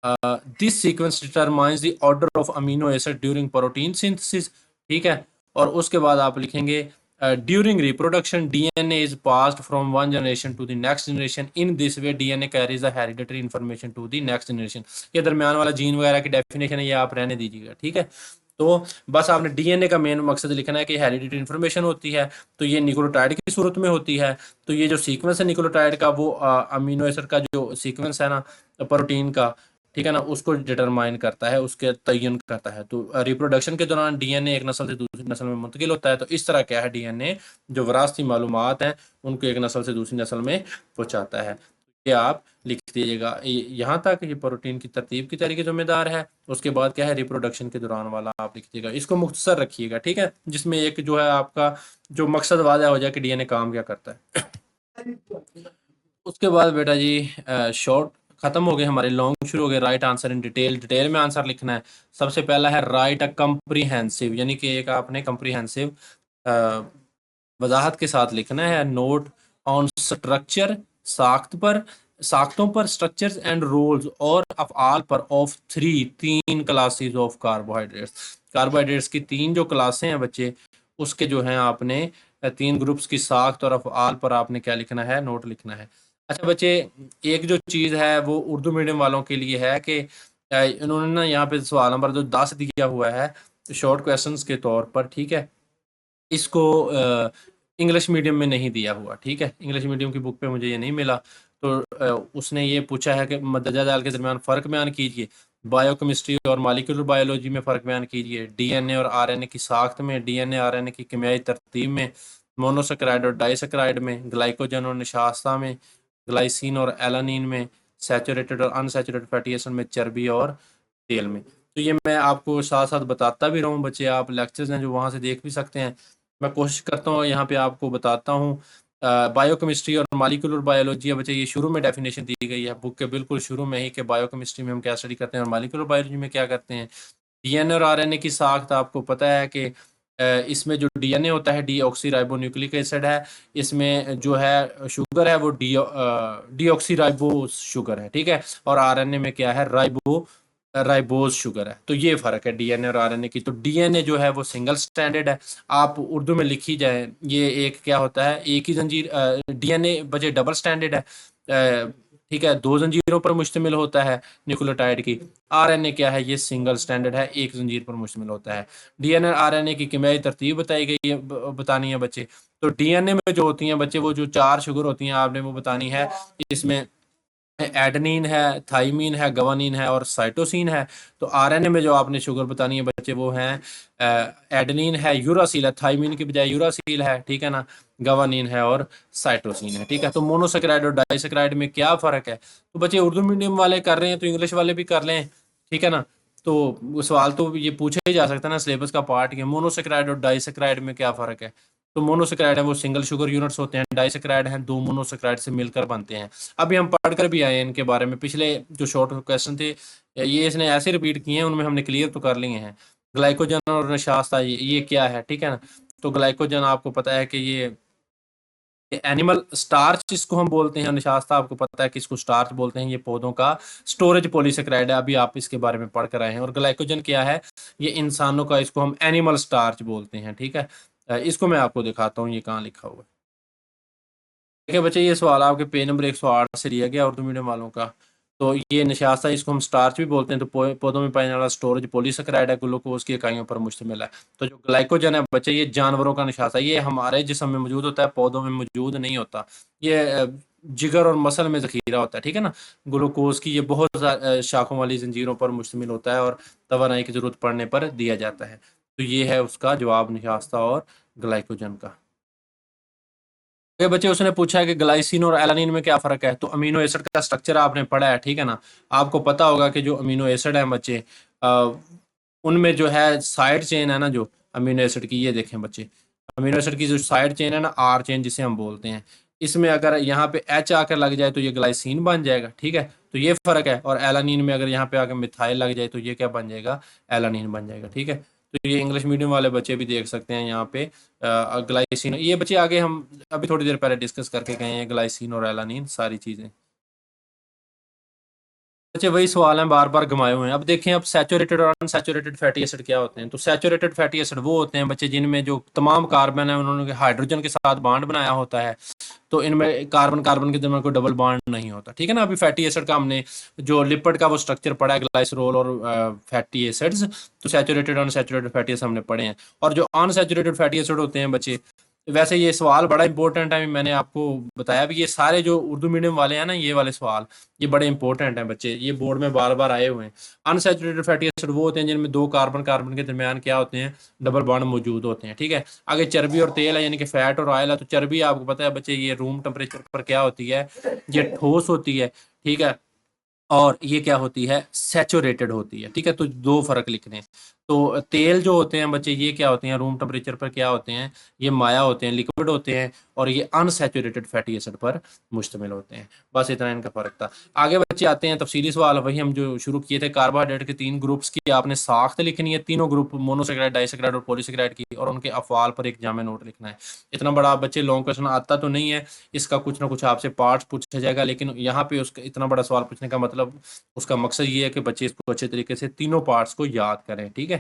this sequence determines the order of amino acid during protein synthesis, ठीक है। और उसके बाद आप लिखेंगे during reproduction DNA is passed from one generation to the next generation, in this way DNA carries the hereditary information to the next generation. ये दरमियान वाला जीन वगैरह की डेफिनेशन है, ये आप रहने दीजिएगा, ठीक है। तो बस आपने डीएनए का मेन मकसद लिखना है कि हेरिडिटरी इन्फॉर्मेशन होती है, तो ये न्यूक्लियोटाइड की सूरत में होती है। तो ये जो सीक्वेंस है न्यूक्लियोटाइड का, वो अमीनो एसिड का जो सीक्वेंस है ना प्रोटीन का, ठीक है ना, उसको डिटरमाइन करता है, उसके तयन करता है। तो रिप्रोडक्शन के दौरान डीएनए एक नस्ल से दूसरी नस्ल में मुंतकिल होता है। तो इस तरह क्या है, डीएनए जो विरासती मालूमात हैं उनको एक नस्ल से दूसरी नस्ल में पहुंचाता है। ये आप लिख दीजिएगा, यहाँ तक ये प्रोटीन की तरतीब की तरीके जिम्मेदार है। उसके बाद क्या है, रिप्रोडक्शन के दौरान वाला आप लिख दीजिएगा, इसको मुख्तसर रखिएगा, ठीक है, जिसमें एक जो है आपका जो मकसद वाज़ह हो जाए कि डीएनए काम क्या करता है। उसके बाद बेटा जी शॉर्ट खत्म हो गए हमारे, लॉन्ग शुरू हो गए। Right answer in detail, detail में आंसर लिखना है। सबसे पहला है राइट अ कंप्रीहेंसिव, यानी कि एक आपने कंप्रीहेंसिव वजाहत के साथ लिखना है। नोट ऑन स्ट्रक्चर, साख्त पर, साख्तों पर, स्ट्रक्चर्स एंड रोल्स और अफआल पर ऑफ थ्री, तीन क्लासेस ऑफ कार्बोहाइड्रेट्स। कार्बोहाइड्रेट्स की तीन जो क्लासें हैं बच्चे, उसके जो हैं आपने तीन ग्रुप्स की साख्त और अफआल पर आपने क्या लिखना है, नोट लिखना है। अच्छा बच्चे, एक जो चीज़ है वो उर्दू मीडियम वालों के लिए है कि इन्होंने ना यहाँ पे सवाल नंबर जो 10 दिया हुआ है शॉर्ट क्वेश्चंस के तौर पर, ठीक है, इसको इंग्लिश मीडियम में नहीं दिया हुआ, ठीक है, इंग्लिश मीडियम की बुक पे मुझे ये नहीं मिला। तो उसने ये पूछा है कि मदरजा जाल के दरमियान फ़र्क बयान कीजिए, बायोकेमिस्ट्री और मॉलिक्यूलर बायोलॉजी में फ़र्क बयान कीजिए, डीएनए और आरएनए की साख्त में, डीएनए आरएनए की कीमियाई तरतीब में, मोनोसेकेराइड और डाइसेकेराइड में, ग्लाइकोजन और निशास्ता में, ग्लाइसिन और एलानिन में, सैचुरेटेड और अनसैचुरेटेड फैटी एसिड में, चर्बी और तेल में। तो ये मैं आपको साथ साथ बताता भी रहूँ बच्चे, आप लेक्चर्स हैं जो वहाँ से देख भी सकते हैं। मैं कोशिश करता हूँ यहाँ पे आपको बताता हूँ। बायोकेमिस्ट्री और मॉलिक्यूलर बायोलॉजी है बच्चे, ये शुरू में डेफिनेशन दी गई है बुक के बिल्कुल शुरू में ही कि बायोकेमिस्ट्री में हम क्या स्टडी करते हैं और मॉलिक्यूलर बायोलॉजी में क्या करते हैं। डीएनए और आरएनए की साख्त आपको पता है कि इसमें जो डीएनए होता है डीऑक्सी राइबोन्यूक्लिक एसिड है, इसमें जो है शुगर है वो डीऑक्सी राइबो शुगर है, ठीक है। और आरएनए में क्या है, राइबोज शुगर है। तो ये फर्क है डीएनए और आरएनए की। तो डीएनए जो है वो सिंगल स्टैंडर्ड है, आप उर्दू में लिखी जाए, ये एक क्या होता है, एक ही जंजीर। डीएनए बजे डबल स्टैंडर्ड है, ठीक है, दो जंजीरों पर मुश्तमिल होता है न्यूक्लियोटाइड की। आरएनए क्या है, ये सिंगल स्टैंडर्ड है, एक जंजीर पर मुश्तमिल होता है। डीएनए आरएनए की कीमियाई तरतीब बताई गई है, बतानी है बच्चे। तो डीएनए में जो होती हैं बच्चे, वो जो चार शुगर होती हैं आपने वो बतानी है। इसमें एडेनिन है, थाइमीन है, गवानीन है और साइटोसिन है। तो आरएनए में जो आपने शुगर बतानी है बच्चे वो हैं एडेनिन है, यूरासिल है, थाइमीन की बजाय यूरासिल है, ठीक है ना, गवानीन है और साइटोसिन है, ठीक है। तो मोनोसेकेराइड और डाइसेकेराइड में क्या फ़र्क है, तो बच्चे उर्दू मीडियम वाले कर रहे हैं तो इंग्लिश वाले भी कर लें, ठीक है ना। तो सवाल तो ये पूछा ही जा सकता है ना, सिलेबस का पार्ट है, मोनोसेकेराइड और डाइसेकेराइड में क्या फ़र्क है। तो मोनोसेकेराइड है वो सिंगल शुगर यूनिट्स होते हैं, डाइसेकेराइड हैं दो मोनोसेकेराइड से मिलकर बनते हैं। अभी हम पढ़कर भी आए हैं इनके बारे में, पिछले जो शॉर्ट क्वेश्चन थे ये इसने ऐसे रिपीट किए हैं, उनमें हमने क्लियर तो कर लिए हैं। ग्लाइकोजन और निशास्ता ये क्या है, ठीक है ना। तो ग्लाइकोजन आपको पता है कि ये एनिमल स्टार्च इसको हम बोलते हैं, निशास्ता आपको पता है कि इसको स्टार्च बोलते हैं, ये पौधों का स्टोरेज पॉलीसेकेराइड है, अभी आप इसके बारे में पढ़ कर आए हैं। और ग्लाइकोजन क्या है, ये इंसानों का, इसको हम एनिमल स्टार्च बोलते हैं, ठीक है। इसको मैं आपको दिखाता हूँ ये कहाँ लिखा हुआ है। देखिए बच्चे, ये सवाल आपके पेज नंबर 108 से लिया गया उर्दू मीडियम वालों का। तो ये निशास्ता, इसको हम स्टार्च भी बोलते हैं। तो पौधों में पाए जाने वाला स्टोरेज पॉलीसेकेराइड है, ग्लूकोज की इकाइयों पर मुश्तमिल है। तो जो ग्लाइकोजन है बच्चे, ये जानवरों का निशास्ता, ये हमारे जिस्म में मौजूद होता है, पौधों में मौजूद नहीं होता। ये जिगर और मसल में ज़ख़ीरा होता है, ठीक है ना। ग्लूकोज़ की ये बहुत शाखों वाली ज़ंजीरों पर मुश्तमिल होता है और तवानाई की ज़रूरत पड़ने पर दिया जाता है। तो ये है उसका जवाब निशास्ता और ग्लाइकोजन का। ये बच्चे उसने पूछा है कि ग्लाइसिन और एलानिन में क्या फ़र्क है? तो अमीनो एसिड का स्ट्रक्चर आपने पढ़ा है, ठीक है ना। आपको पता होगा कि जो अमीनो एसिड हैं बच्चे, उनमें जो है साइड चेन है ना, जो अमीनो एसिड की, ये देखें बच्चे, अमीनो एसिड की जो साइड चेन है ना, आर चेन जिसे हम बोलते हैं, इसमें अगर यहाँ पे एच आकर लग जाए तो ये ग्लाइसिन बन जाएगा, ठीक है। तो ये फ़र्क है। और एलानिन में अगर यहाँ पे आकर मिथाइल लग जाए तो ये क्या बन जाएगा? एलानिन बन जाएगा, ठीक है। तो ये इंग्लिश मीडियम वाले बच्चे भी देख सकते हैं यहाँ पे ग्लाइसिन, ये बच्चे आगे हम अभी थोड़ी देर पहले डिस्कस करके गए हैं, ग्लाइसिन और एलानिन सारी चीज़ें। बच्चे वही सवाल हैं बार बार घुमाए हुए हैं। अब देखें, अब सैचुरेटेड और अनसैचुरेटेड फैटी एसिड क्या होते हैं। तो सैचुरेटेड फैटी एसिड वो होते हैं बच्चे जिनमें जो तमाम कार्बन है उन्होंने हाइड्रोजन के साथ बॉन्ड बनाया होता है। तो इनमें कार्बन कार्बन के दरमियान कोई डबल बॉन्ड नहीं होता, ठीक है ना। अभी फैटी एसिड का हमने जो लिपिड का वो स्ट्रक्चर पढ़ा है, ग्लाइसरोल और फैटी एसिड्स। तो सैचुरेटेड और अनसैचुरेटेड फैटी एसिड हमने पढ़े हैं। और जो अनसैचुरेटेड फैटी एसिड होते हैं बच्चे, वैसे ये सवाल बड़ा इंपॉर्टेंट है, मैंने आपको बताया भी, ये सारे जो उर्दू मीडियम वाले हैं ना, ये वाले सवाल ये बड़े इंपॉर्टेंट हैं बच्चे, ये बोर्ड में बार बार आए हुए हैं। अनसैचुरेटेड फैटी एसिड वो होते हैं जिनमें दो कार्बन कार्बन के दरमियान क्या होते हैं? डबल बॉन्ड मौजूद होते हैं, ठीक है। आगे चर्बी और तेल है, यानी कि फैट और ऑयल है। तो चर्बी आपको पता है बच्चे, ये रूम टेम्परेचर पर क्या होती है? ये ठोस होती है, ठीक है। और ये क्या होती है? सैचुरेटेड होती है, ठीक है। तो दो फर्क लिखने हैं। तो तेल जो होते हैं बच्चे, ये क्या होते हैं? रूम टेम्परेचर पर क्या होते हैं? ये माया होते हैं, लिक्विड होते हैं। और ये अनसैचुरेटेड फैटी एसिड पर मुश्तमिल होते हैं। बस इतना इनका फ़र्क था। आगे बच्चे आते हैं तफसीली सवाल, वही हम जो शुरू किए थे, कार्बोहाइड्रेट के 3 ग्रुप्स की आपने साख्त लिखनी है। तीनों ग्रुप मोनोसेकेराइड, डाइसेकेराइड और पॉलीसेकेराइड की, और उनके अफ़आल पर एक जामे नोट लिखना है। इतना बड़ा बच्चे लॉन्ग क्वेश्चन आता तो नहीं है, इसका कुछ ना कुछ आपसे पार्ट्स पूछा जाएगा, लेकिन यहाँ पे उसका इतना बड़ा सवाल पूछने का मतलब, उसका मकसद ये है कि बच्चे इसको अच्छे तरीके से तीनों पार्ट्स को याद करें, ठीक है।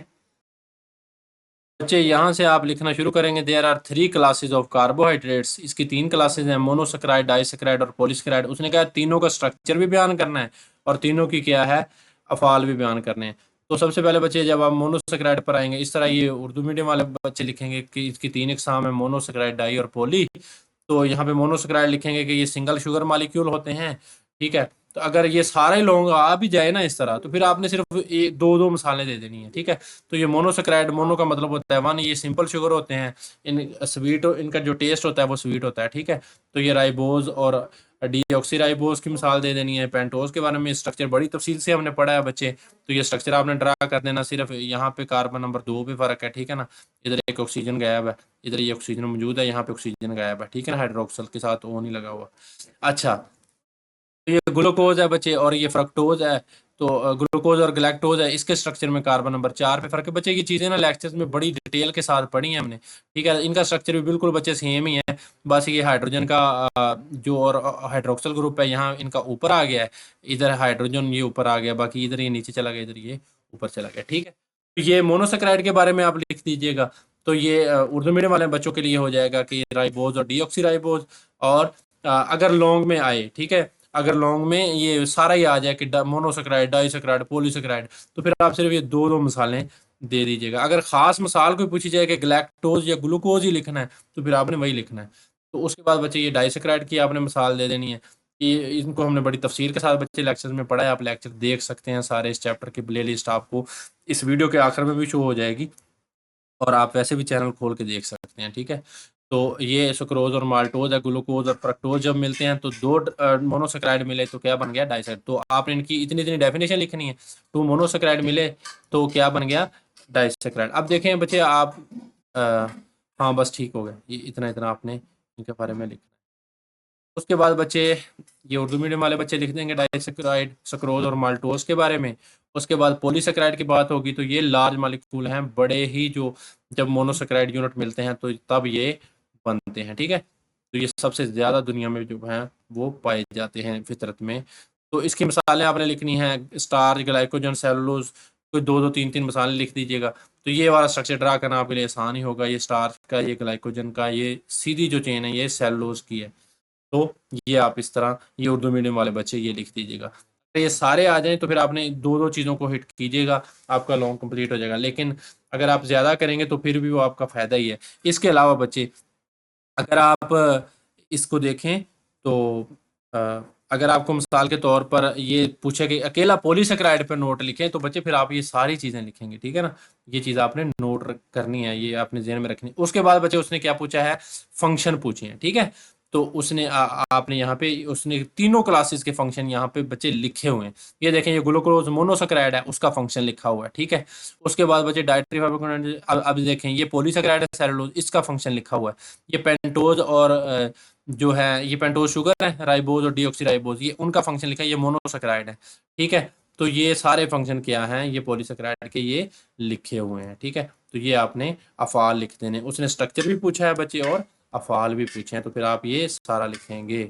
बच्चे यहाँ से आप लिखना शुरू करेंगे, there are 3 classes of carbohydrates. इसकी 3 क्लासेज हैं, मोनोसेकेराइड, डाइसेकेराइड और पॉलीसेकेराइड। उसने कहा तीनों का स्ट्रक्चर भी बयान करना है और तीनों की क्या है? अफ़ाल भी बयान करने हैं। तो सबसे पहले बच्चे जब आप मोनोसेकेराइड पर आएंगे, इस तरह ये उर्दू मीडियम वाले बच्चे लिखेंगे कि इसकी 3 इकसाम है, मोनोसेकेराइड, डाई और पॉली। तो यहाँ पे मोनोसेकेराइड लिखेंगे कि ये सिंगल शुगर मालिक्यूल होते हैं, ठीक है। तो अगर ये सारे लॉन्ग आ भी जाए ना इस तरह, तो फिर आपने सिर्फ एक दो दो मिसालें दे देनी है, ठीक है। तो ये मोनोसेकेराइड, मोनो का मतलब होता है वन, ये सिंपल शुगर होते हैं, इन स्वीट, इनका जो टेस्ट होता है वो स्वीट होता है, ठीक है। तो ये राइबोज और डीऑक्सीराइबोज की मिसाल दे देनी है। पेंटोज के बारे में स्ट्रक्चर बड़ी तफसील से हमने पढ़ा है बच्चे, तो ये स्ट्रक्चर आपने ड्रा कर देना। सिर्फ यहाँ पे कार्बन नंबर 2 पे फर्क है, ठीक है ना। इधर एक ऑक्सीजन गायब है, इधर ये ऑक्सीजन मौजूद है, यहाँ पे ऑक्सीजन गायब है, ठीक है ना। हाइड्रोक्सल के साथ ओ नहीं लगा हुआ। अच्छा, तो ये ग्लूकोज है बच्चे और ये फ्रक्टोज है। तो ग्लूकोज और गैलेक्टोज है, इसके स्ट्रक्चर में कार्बन नंबर 4 पे फर्क है बच्चे। ये चीज़ें ना लेक्चर्स में बड़ी डिटेल के साथ पढ़ी हैं हमने, ठीक है। इनका स्ट्रक्चर भी बिल्कुल बच्चे सेम ही है, बस ये हाइड्रोजन का जो और हाइड्रोक्सल ग्रुप है यहाँ इनका ऊपर आ गया है, इधर हाइड्रोजन ये ऊपर आ गया, बाकी इधर ये नीचे चला गया, इधर ये ऊपर चला गया, ठीक है। तो ये मोनोसेकेराइड के बारे में आप लिख दीजिएगा। तो ये उर्दू मीडियम वाले बच्चों के लिए हो जाएगा कि राइबोज और डीऑक्सी। और अगर लॉन्ग में आए, ठीक है, अगर लॉन्ग में ये सारा ही आ जाए कि मोनोसेकेराइड, डाइसेकेराइड, पॉलीसेकेराइड, तो फिर आप सिर्फ ये दो दो मिसालें दे दीजिएगा। अगर खास मिसाल कोई पूछी जाए कि गैलेक्टोज या ग्लूकोज ही लिखना है, तो फिर आपने वही लिखना है। तो उसके बाद बच्चे ये डाइसेकेराइड की आपने मिसाल दे देनी है। ये इनको हमने बड़ी तफसील के साथ बच्चे लेक्चर में पढ़ा है, आप लेक्चर देख सकते हैं सारे। इस चैप्टर की प्ले लिस्ट आपको इस वीडियो के आखिर में भी शो हो जाएगी, और आप वैसे भी चैनल खोल के देख सकते हैं, ठीक है। तो ये सुक्रोज और माल्टोज है, ग्लूकोज और फ्रक्टोज जब मिलते हैं तो दो मोनोसेकेराइड मिले तो क्या बन गया? डाइसेकेराइड। तो आपने इनकी इतनी इतनी डेफिनेशन लिखनी है। टू मोनोसेकेराइड मिले तो क्या बन गया? डाइसेकेराइड। अब देखें बच्चे आप अ, हाँ बस ठीक हो गया, ये इतना इतना आपने इनके बारे में लिखना है। उसके बाद बच्चे ये उर्दू मीडियम वाले बच्चे लिख देंगे डाइसेकेराइड, सक्रोज और माल्टोज के बारे में। उसके बाद पॉलीसेकेराइड की बात होगी तो ये लार्ज मालिक्यूल हैं, बड़े ही, जो जब मोनोसेकेराइड यूनिट मिलते हैं तो तब ये बनते हैं, ठीक है। तो ये सबसे ज़्यादा दुनिया में जो हैं वो पाए जाते हैं फितरत में। तो इसकी मिसालें आपने लिखनी है, स्टार्च, ग्लाइकोजन, सेलुलोज, कोई दो दो तीन तीन मिसालें लिख दीजिएगा। तो ये वाला स्ट्रक्चर ड्रा करना आपके लिए आसान ही होगा। ये स्टार्च का, ये ग्लाइकोजन का, ये सीधी जो चेन है ये सेलुलोज की है। तो ये आप इस तरह, ये उर्दू मीडियम वाले बच्चे ये लिख दीजिएगा। तो ये सारे आ जाएं तो फिर आपने दो दो चीज़ों को हिट कीजिएगा, आपका लॉन्ग कंप्लीट हो जाएगा। लेकिन अगर आप ज़्यादा करेंगे तो फिर भी वो आपका फ़ायदा ही है। इसके अलावा बच्चे, अगर आप इसको देखें तो अगर आपको मिसाल के तौर पर ये पूछे कि अकेला पॉलीसेकेराइड पे नोट लिखें तो बच्चे फिर आप ये सारी चीज़ें लिखेंगे, ठीक है ना। ये चीज़ आपने नोट करनी है, ये आपने ज़हन में रखनी है। उसके बाद बच्चे उसने क्या पूछा है, फंक्शन पूछे हैं, ठीक है। तो उसने आपने यहाँ पे उसने तीनों क्लासेस के फंक्शन यहाँ पे बच्चे लिखे हुए हैं। ये देखें, ये ग्लूकोज मोनोसेकेराइड है, उसका फंक्शन लिखा हुआ है, ठीक है। उसके बाद बच्चे डाइटरी फार्माकोकाइनेटिक्स, अब देखें ये पॉलीसेकेराइड है सेलुलोज, इसका फंक्शन लिखा हुआ है। ये पेंटोज और जो है ये पेंटोज शुगर है, राइबोज और डीऑक्सीराइबोज, ये उनका फंक्शन लिखा है, ये मोनोसेकेराइड है, ठीक है। तो ये सारे फंक्शन क्या हैं, ये पॉलीसेकेराइड के ये लिखे हुए हैं, ठीक है। तो ये आपने अफ़ाल लिख देने। उसने स्ट्रक्चर भी पूछा है बच्चे और अफ़ाल भी पूछे हैं, तो फिर आप ये सारा लिखेंगे।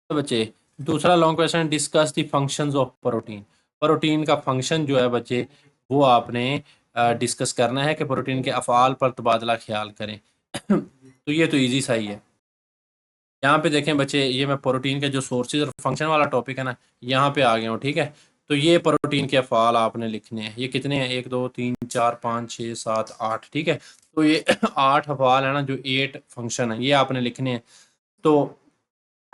तो बच्चे दूसरा long question, discuss the functions of protein. Protein का फंक्शन जो है बच्चे वो आपने डिस्कस करना है कि प्रोटीन के अफ़ाल पर तबादला ख्याल करें। तो ये तो इजी सा ही है। यहाँ पे देखें बच्चे, ये मैं प्रोटीन के जो सोर्सेज और फंक्शन वाला टॉपिक है ना, यहाँ पे आ गया हूँ, ठीक है। तो ये प्रोटीन के अफ़ाल आपने लिखने हैं। ये कितने हैं, 1 2 3 4 5 6 7 8, ठीक है। तो ये 8 अफ़ाल है ना, जो 8 फंक्शन है, ये आपने लिखने हैं। तो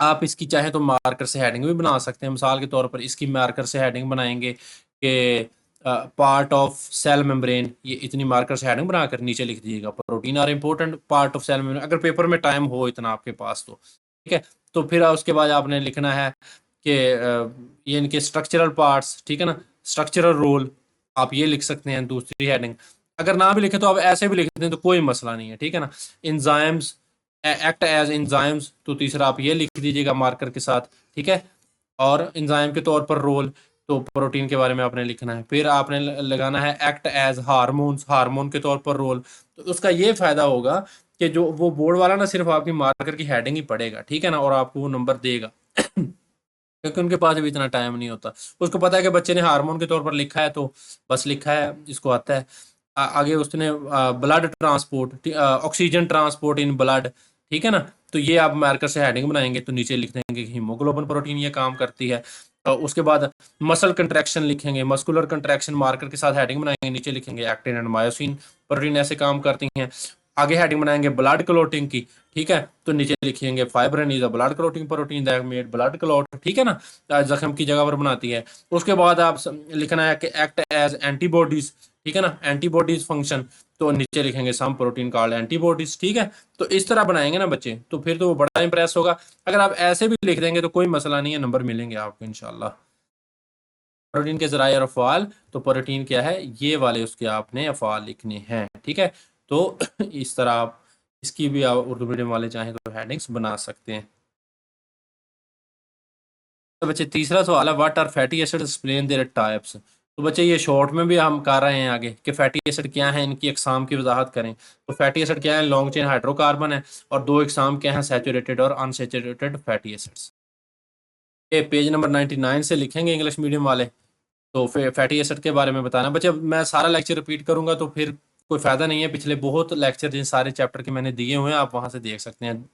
आप इसकी चाहे तो मार्कर से हेडिंग भी बना सकते हैं। मिसाल के तौर पर इसकी मार्कर से हेडिंग बनाएंगे कि पार्ट ऑफ सेल मेम्ब्रेन, ये इतनी मार्कर से हेडिंग बनाकर नीचे लिख दीजिएगा, protein are important part of cell membrane, अगर पेपर में टाइम हो इतना आपके पास तो, ठीक है। तो फिर उसके बाद आपने लिखना है कि ये इनके स्ट्रक्चरल पार्ट्स, ठीक है ना, स्ट्रक्चरल रोल, आप ये लिख सकते हैं दूसरी हेडिंग। अगर ना भी लिखे तो आप ऐसे भी लिख दें तो कोई मसला नहीं है, ठीक है ना। इंजाइम्स एक्ट एज इंजाइम्स, तो तीसरा आप ये लिख दीजिएगा मार्कर के साथ, ठीक है। और इंजाइम के तौर पर रोल, तो प्रोटीन के बारे में आपने लिखना है। फिर आपने लगाना है एक्ट एज हार्मोन्स, हार्मोन के तौर पर रोल। तो उसका ये फायदा होगा कि जो वो बोर्ड वाला ना सिर्फ आपकी मार्कर की हेडिंग ही पढ़ेगा, ठीक है ना, और आपको वो नंबर देगा। क्योंकि उनके पास भी इतना टाइम नहीं होता। उसको पता है कि बच्चे ने हार्मोन के तौर पर लिखा है तो बस लिखा है, इसको आता है। आगे उसने blood transport, oxygen transport in blood, ठीक है ना। तो ये आप मार्कर से हेडिंग बनाएंगे तो नीचे लिख देंगे कि हीमोग्लोबिन प्रोटीन ये काम करती है। उसके बाद मसल कंट्रैक्शन लिखेंगे, मस्कुलर कंट्रैक्शन मार्कर के साथ हेडिंग बनाएंगे, नीचे लिखेंगे एक्टिन एंड मायोसिन प्रोटीन ऐसे काम करती हैं। आगे हेडिंग बनाएंगे ब्लड क्लोटिंग की, ठीक है। तो नीचे लिखेंगे fibrin is a blood clotting protein that made blood clot, ठीक है ना, जख्म की जगह पर बनाती है। उसके बाद आप लिखना है कि एक्ट एज एंटीबॉडीज, ठीक है ना, एंटीबॉडीज फंक्शन, तो नीचे लिखेंगे सम प्रोटीन कॉल्ड एंटीबॉडीज, ठीक है। तो इस तरह बनाएंगे ना बच्चे, तो फिर तो वो बड़ा इंप्रेस होगा। अगर आप ऐसे भी लिख देंगे तो कोई मसला नहीं है, नंबर मिलेंगे आपको इंशाल्लाह। प्रोटीन के जराये और अफ़आल, तो प्रोटीन क्या है, ये वाले उसके आपने अफ़आल लिखने हैं, ठीक है। तो इस तरह आप इसकी भी आप उर्दू मीडियम वाले चाहें तो हेडिंग्स बना सकते हैं। तो बच्चे तीसरा सवाल है, what are fatty acid, explain their types. तो बच्चे ये शॉर्ट में भी हम कर रहे हैं आगे कि फैटी एसिड क्या है, इनकी अकसाम की वजाहत करें। तो फैटी एसिड क्या है, लॉन्ग चेन हाइड्रोकार्बन है। और दो अकसाम क्या हैं, सैचुरेटेड और अनसैचुरेटेड फैटी एसिड्स। ये पेज नंबर 99 से लिखेंगे इंग्लिश मीडियम वाले। तो फैटी एसिड के बारे में बताना बच्चे। मैं सारा लेक्चर रिपीट करूंगा तो फिर कोई फ़ायदा नहीं है। पिछले बहुत लेक्चर जिन सारे चैप्टर के मैंने दिए हुए हैं आप वहां से देख सकते हैं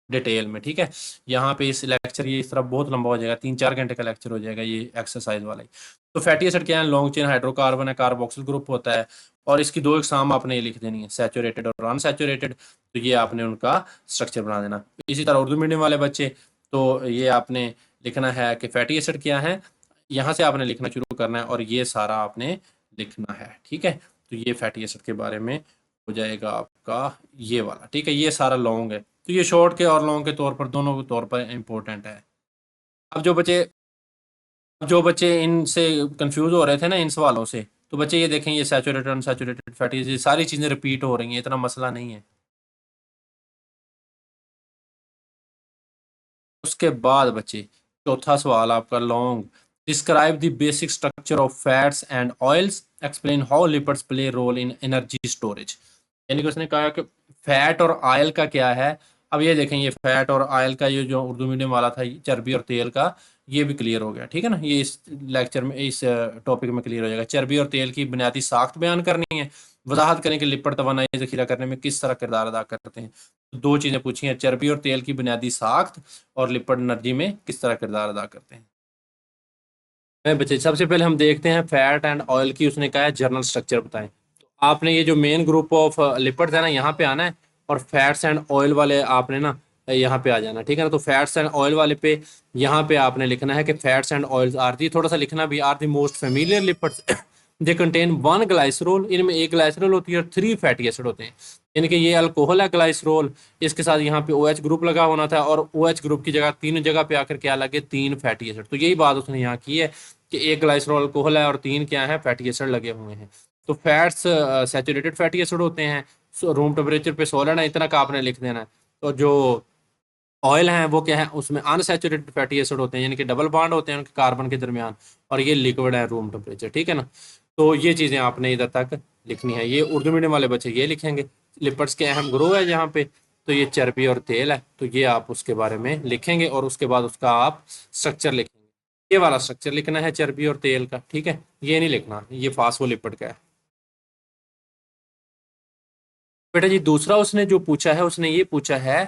डिटेल में, ठीक है। यहाँ पे इस लेक्चर ये इस तरह बहुत लंबा हो जाएगा, 3 4 घंटे का लेक्चर हो जाएगा ये एक्सरसाइज वाला ही। तो फैटी एसिड क्या है, लॉन्ग चेन हाइड्रोकार्बन है, कार्बोक्सिल ग्रुप होता है। और इसकी दो इकसाम आपने ये लिख देनी है, सैचुरेटेड और अनसैचुरेटेड। तो ये आपने उनका स्ट्रक्चर बना देना। इसी तरह उर्दू मीडियम वाले बच्चे, तो ये आपने लिखना है कि फैटी एसिड क्या है, यहाँ से आपने लिखना शुरू करना है और ये सारा आपने लिखना है, ठीक है। तो ये फैटी एसिड के बारे में हो जाएगा आपका ये वाला, ठीक है। ये सारा लॉन्ग है, तो ये शॉर्ट के और लॉन्ग के तौर पर दोनों के तौर पर इम्पोर्टेंट है। अब जो बच्चे इनसे कंफ्यूज हो रहे थे ना इन सवालों से, तो बच्चे ये देखें, ये सैचुरेटेड अनसैचुरेटेड फैटी एसिड सारी चीज़ें रिपीट हो रही हैं, इतना मसला नहीं है। उसके बाद बच्चे चौथा सवाल आपका long, describe the basic structure of fats and oils, explain how lipids play role in energy storage. यानी कि उसने कहा कि फैट और ऑयल का क्या है। अब ये देखें, ये फैट और ऑयल का ये जो उर्दू मीडियम वाला था, ये चर्बी और तेल का, ये भी क्लियर हो गया, ठीक है ना। ये इस लेक्चर में इस टॉपिक में क्लियर हो जाएगा। चर्बी और तेल की बुनियादी साख्त बयान करनी है, वजाहत करें कि लिपिड तवानाई जखीरा करने में किस तरह किरदार अदा करते हैं। तो दो चीज़ें पूछी हैं, चर्बी और तेल की बुनियादी साख्त और लिपिड एनर्जी में किस तरह किरदार अदा करते हैं। बच्चे सबसे पहले हम देखते हैं फैट एंड ऑयल की, उसने कहा है जर्नल स्ट्रक्चर बताएं। तो आपने ये जो मेन ग्रुप ऑफ लिपिड्स है ना, यहाँ पे आना है और फैट्स एंड ऑयल वाले आपने ना यहाँ पे आ जाना, ठीक है ना। तो फैट्स एंड ऑयल वाले पे यहाँ पे आपने लिखना है कि fats and oils are the, थोड़ा सा लिखना भी, are the most familiar lipids, they contain one glycerol, इनमें एक ग्लाइसरोल होती है और 3 फैटी एसिड होते हैं। यानी कि ये अल्कोहल है ग्लाइसरोल, इसके साथ यहाँ पे OH ग्रुप लगा होना था और OH ग्रुप की जगह तीन जगह पे आकर क्या लगे, 3 फैटी एसिड। तो यही बात उसने यहाँ की है कि एक ग्लाइसरोल अल्कोहल है और 3 क्या है, फैटी एसिड लगे हुए हैं। तो फैट्स सैचुरेटेड फैटी एसिड होते हैं, रूम टेम्परेचर पे सॉलिड है, इतना का आपने लिख देना है। तो जो ऑयल हैं वो क्या है, उसमें अनसैचुरेटेड फैटी एसिड होते हैं, यानी कि डबल बॉन्ड होते हैं उनके कार्बन के दरमियान, और ये लिक्विड है रूम टेम्परेचर, ठीक है ना। तो ये चीज़ें आपने इधर तक लिखनी है। ये उर्दू मीडियम वाले बच्चे ये लिखेंगे। लिपिड्स के अहम ग्रोह है यहाँ पे, तो ये चर्बी और तेल है, तो ये आप उसके बारे में लिखेंगे और उसके बाद उसका आप स्ट्रक्चर लिखेंगे। ये वाला स्ट्रक्चर लिखना है चर्बी और तेल का, ठीक है। ये नहीं लिखना ये फास्फोलिपिड का है। बेटा जी दूसरा उसने जो पूछा है, उसने ये पूछा है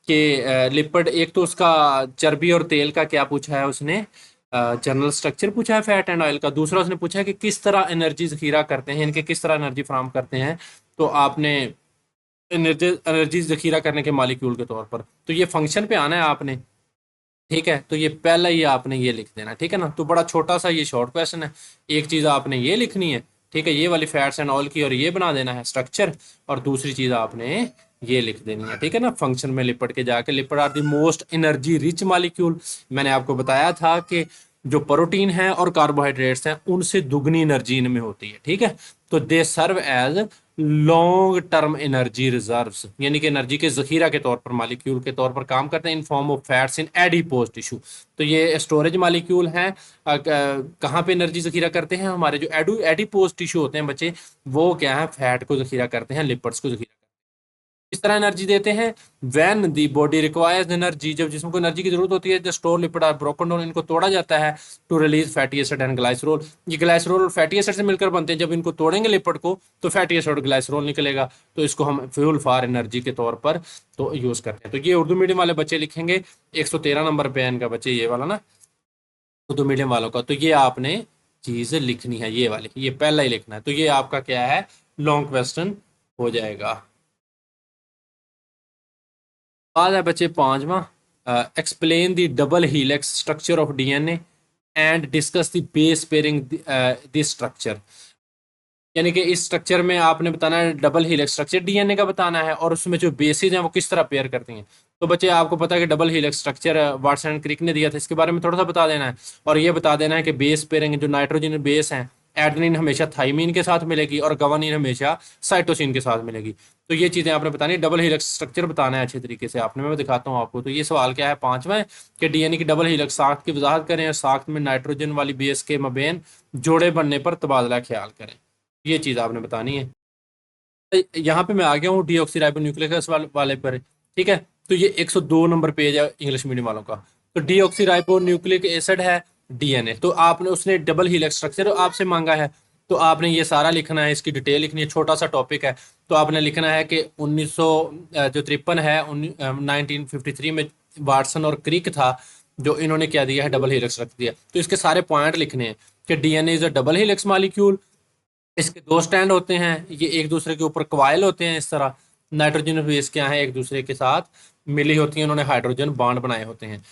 कि लिपिड, एक तो उसका चर्बी और तेल का क्या पूछा है उसने, जनरल स्ट्रक्चर पूछा है फैट एंड ऑयल का। दूसरा उसने पूछा है कि किस तरह एनर्जी जखीरा करते हैं, इनके किस तरह एनर्जी फ्राहम करते हैं। तो आपने एनर्जी जखीरा करने के मालिक्यूल के तौर पर, तो ये फंक्शन पे आना है आपने, ठीक है। तो ये पहला ही आपने ये लिख देना, ठीक है ना। तो बड़ा छोटा सा ये शॉर्ट क्वेश्चन है, एक चीज़ आपने ये लिखनी है, ठीक है, ये वाली फैट्स एंड ऑयल की, और ये बना देना है स्ट्रक्चर, और दूसरी चीज़ आपने ये लिख देनी है, ठीक है ना। फंक्शन में लिपट के जाके, lipid are the most energy rich molecule. मैंने आपको बताया था कि जो प्रोटीन है और कार्बोहाइड्रेट्स हैं उनसे दुगनी एनर्जी इनमें होती है, ठीक है। तो they serve as long term energy reserves, यानी कि एनर्जी के जखीरा के तौर पर, मालिक्यूल के तौर पर काम करते हैं, in form of fats in adipose tissue. तो ये स्टोरेज मालिक्यूल हैं। कहाँ पे एनर्जी जखीरा करते हैं, हमारे जो एडिपोज टिश्यू होते हैं बच्चे, वो क्या है, फैट को जखीरा करते हैं, लिपिड्स को जखीरा। इस तरह एनर्जी देते हैं, when the body requires energy, जब जिसम को एनर्जी की जरूरत होती है, the store lipid are broken down, इनको तोड़ा जाता है to release fatty acid and glycerol. ये ग्लाइसरोल और फैटी एसिड से मिलकर बनते हैं, जब इनको तोड़ेंगे लिपिड को तो फैटी एसिड और ग्लाइसरोल निकलेगा, तो इसको हम फ्यूल फॉर एनर्जी के तौर पर तो यूज करते हैं। तो ये उर्दू मीडियम वाले बच्चे लिखेंगे, 113 नंबर पे है इनका बच्चे, ये वाला ना उर्दू मीडियम वालों का। तो ये आपने चीज लिखनी है, ये वाली, ये पहला ही लिखना है। तो ये आपका क्या है, लॉन्ग क्वेश्चन हो जाएगा। बाद है बच्चे पांचवा, explain the double helix structure of DNA and discuss the base pairing this structure. यानी कि इस स्ट्रक्चर में आपने बताना है डबल हीलिक्स स्ट्रक्चर डीएनए का बताना है, और उसमें जो बेसिस हैं वो किस तरह पेयर करती हैं। तो बच्चे आपको पता है कि double helix structure Watson and Crick ने दिया था, इसके बारे में थोड़ा सा बता देना है। और ये बता देना है कि बेस पेयरिंग, जो नाइट्रोजन बेस हैं, एडेनिन हमेशा थाइमीन के साथ मिलेगी और गवानीन हमेशा साइटोसिन के साथ मिलेगी। तो ये चीज़ें आपने बतानी है, डबल हीलिक्स स्ट्रक्चर बताना है अच्छे तरीके से आपने। मैं दिखाता हूँ आपको। तो ये सवाल क्या है, पांचवा है कि डीएनए की डबल हीलिक्स साख्त की वजाहत करें और साख्त में नाइट्रोजन वाली बेस के मबेन जोड़े बनने पर तबादला ख्याल करें। ये चीज़ आपने बतानी है। यहाँ पे मैं आ गया हूँ डीऑक्सीराइबोन्यूक्लिक एसिड वाले पर, ठीक है। तो ये 102 नंबर पेज है इंग्लिश मीडियम वालों का। तो डीऑक्सीराइबोन्यूक्लिक एसिड है डीएनए, तो आपने, उसने डबल हीलिक्स स्ट्रक्चर आपसे मांगा है, तो आपने ये सारा लिखना है, इसकी डिटेल लिखनी है, छोटा सा टॉपिक है। तो आपने लिखना है कि 1900 जो 53 है, 1953 में वाटसन और क्रिक था, जो इन्होंने क्या दिया है, डबल हीलिक्स रख दिया। तो इसके सारे पॉइंट लिखने हैं कि DNA is a double helix molecule, इसके दो स्टैंड होते हैं, ये एक दूसरे के ऊपर क्वाइल होते हैं इस तरह, नाइट्रोजन बेस क्या है, एक दूसरे के साथ मिली होती हैं, उन्होंने हाइड्रोजन बॉन्ड बनाए होते हैं।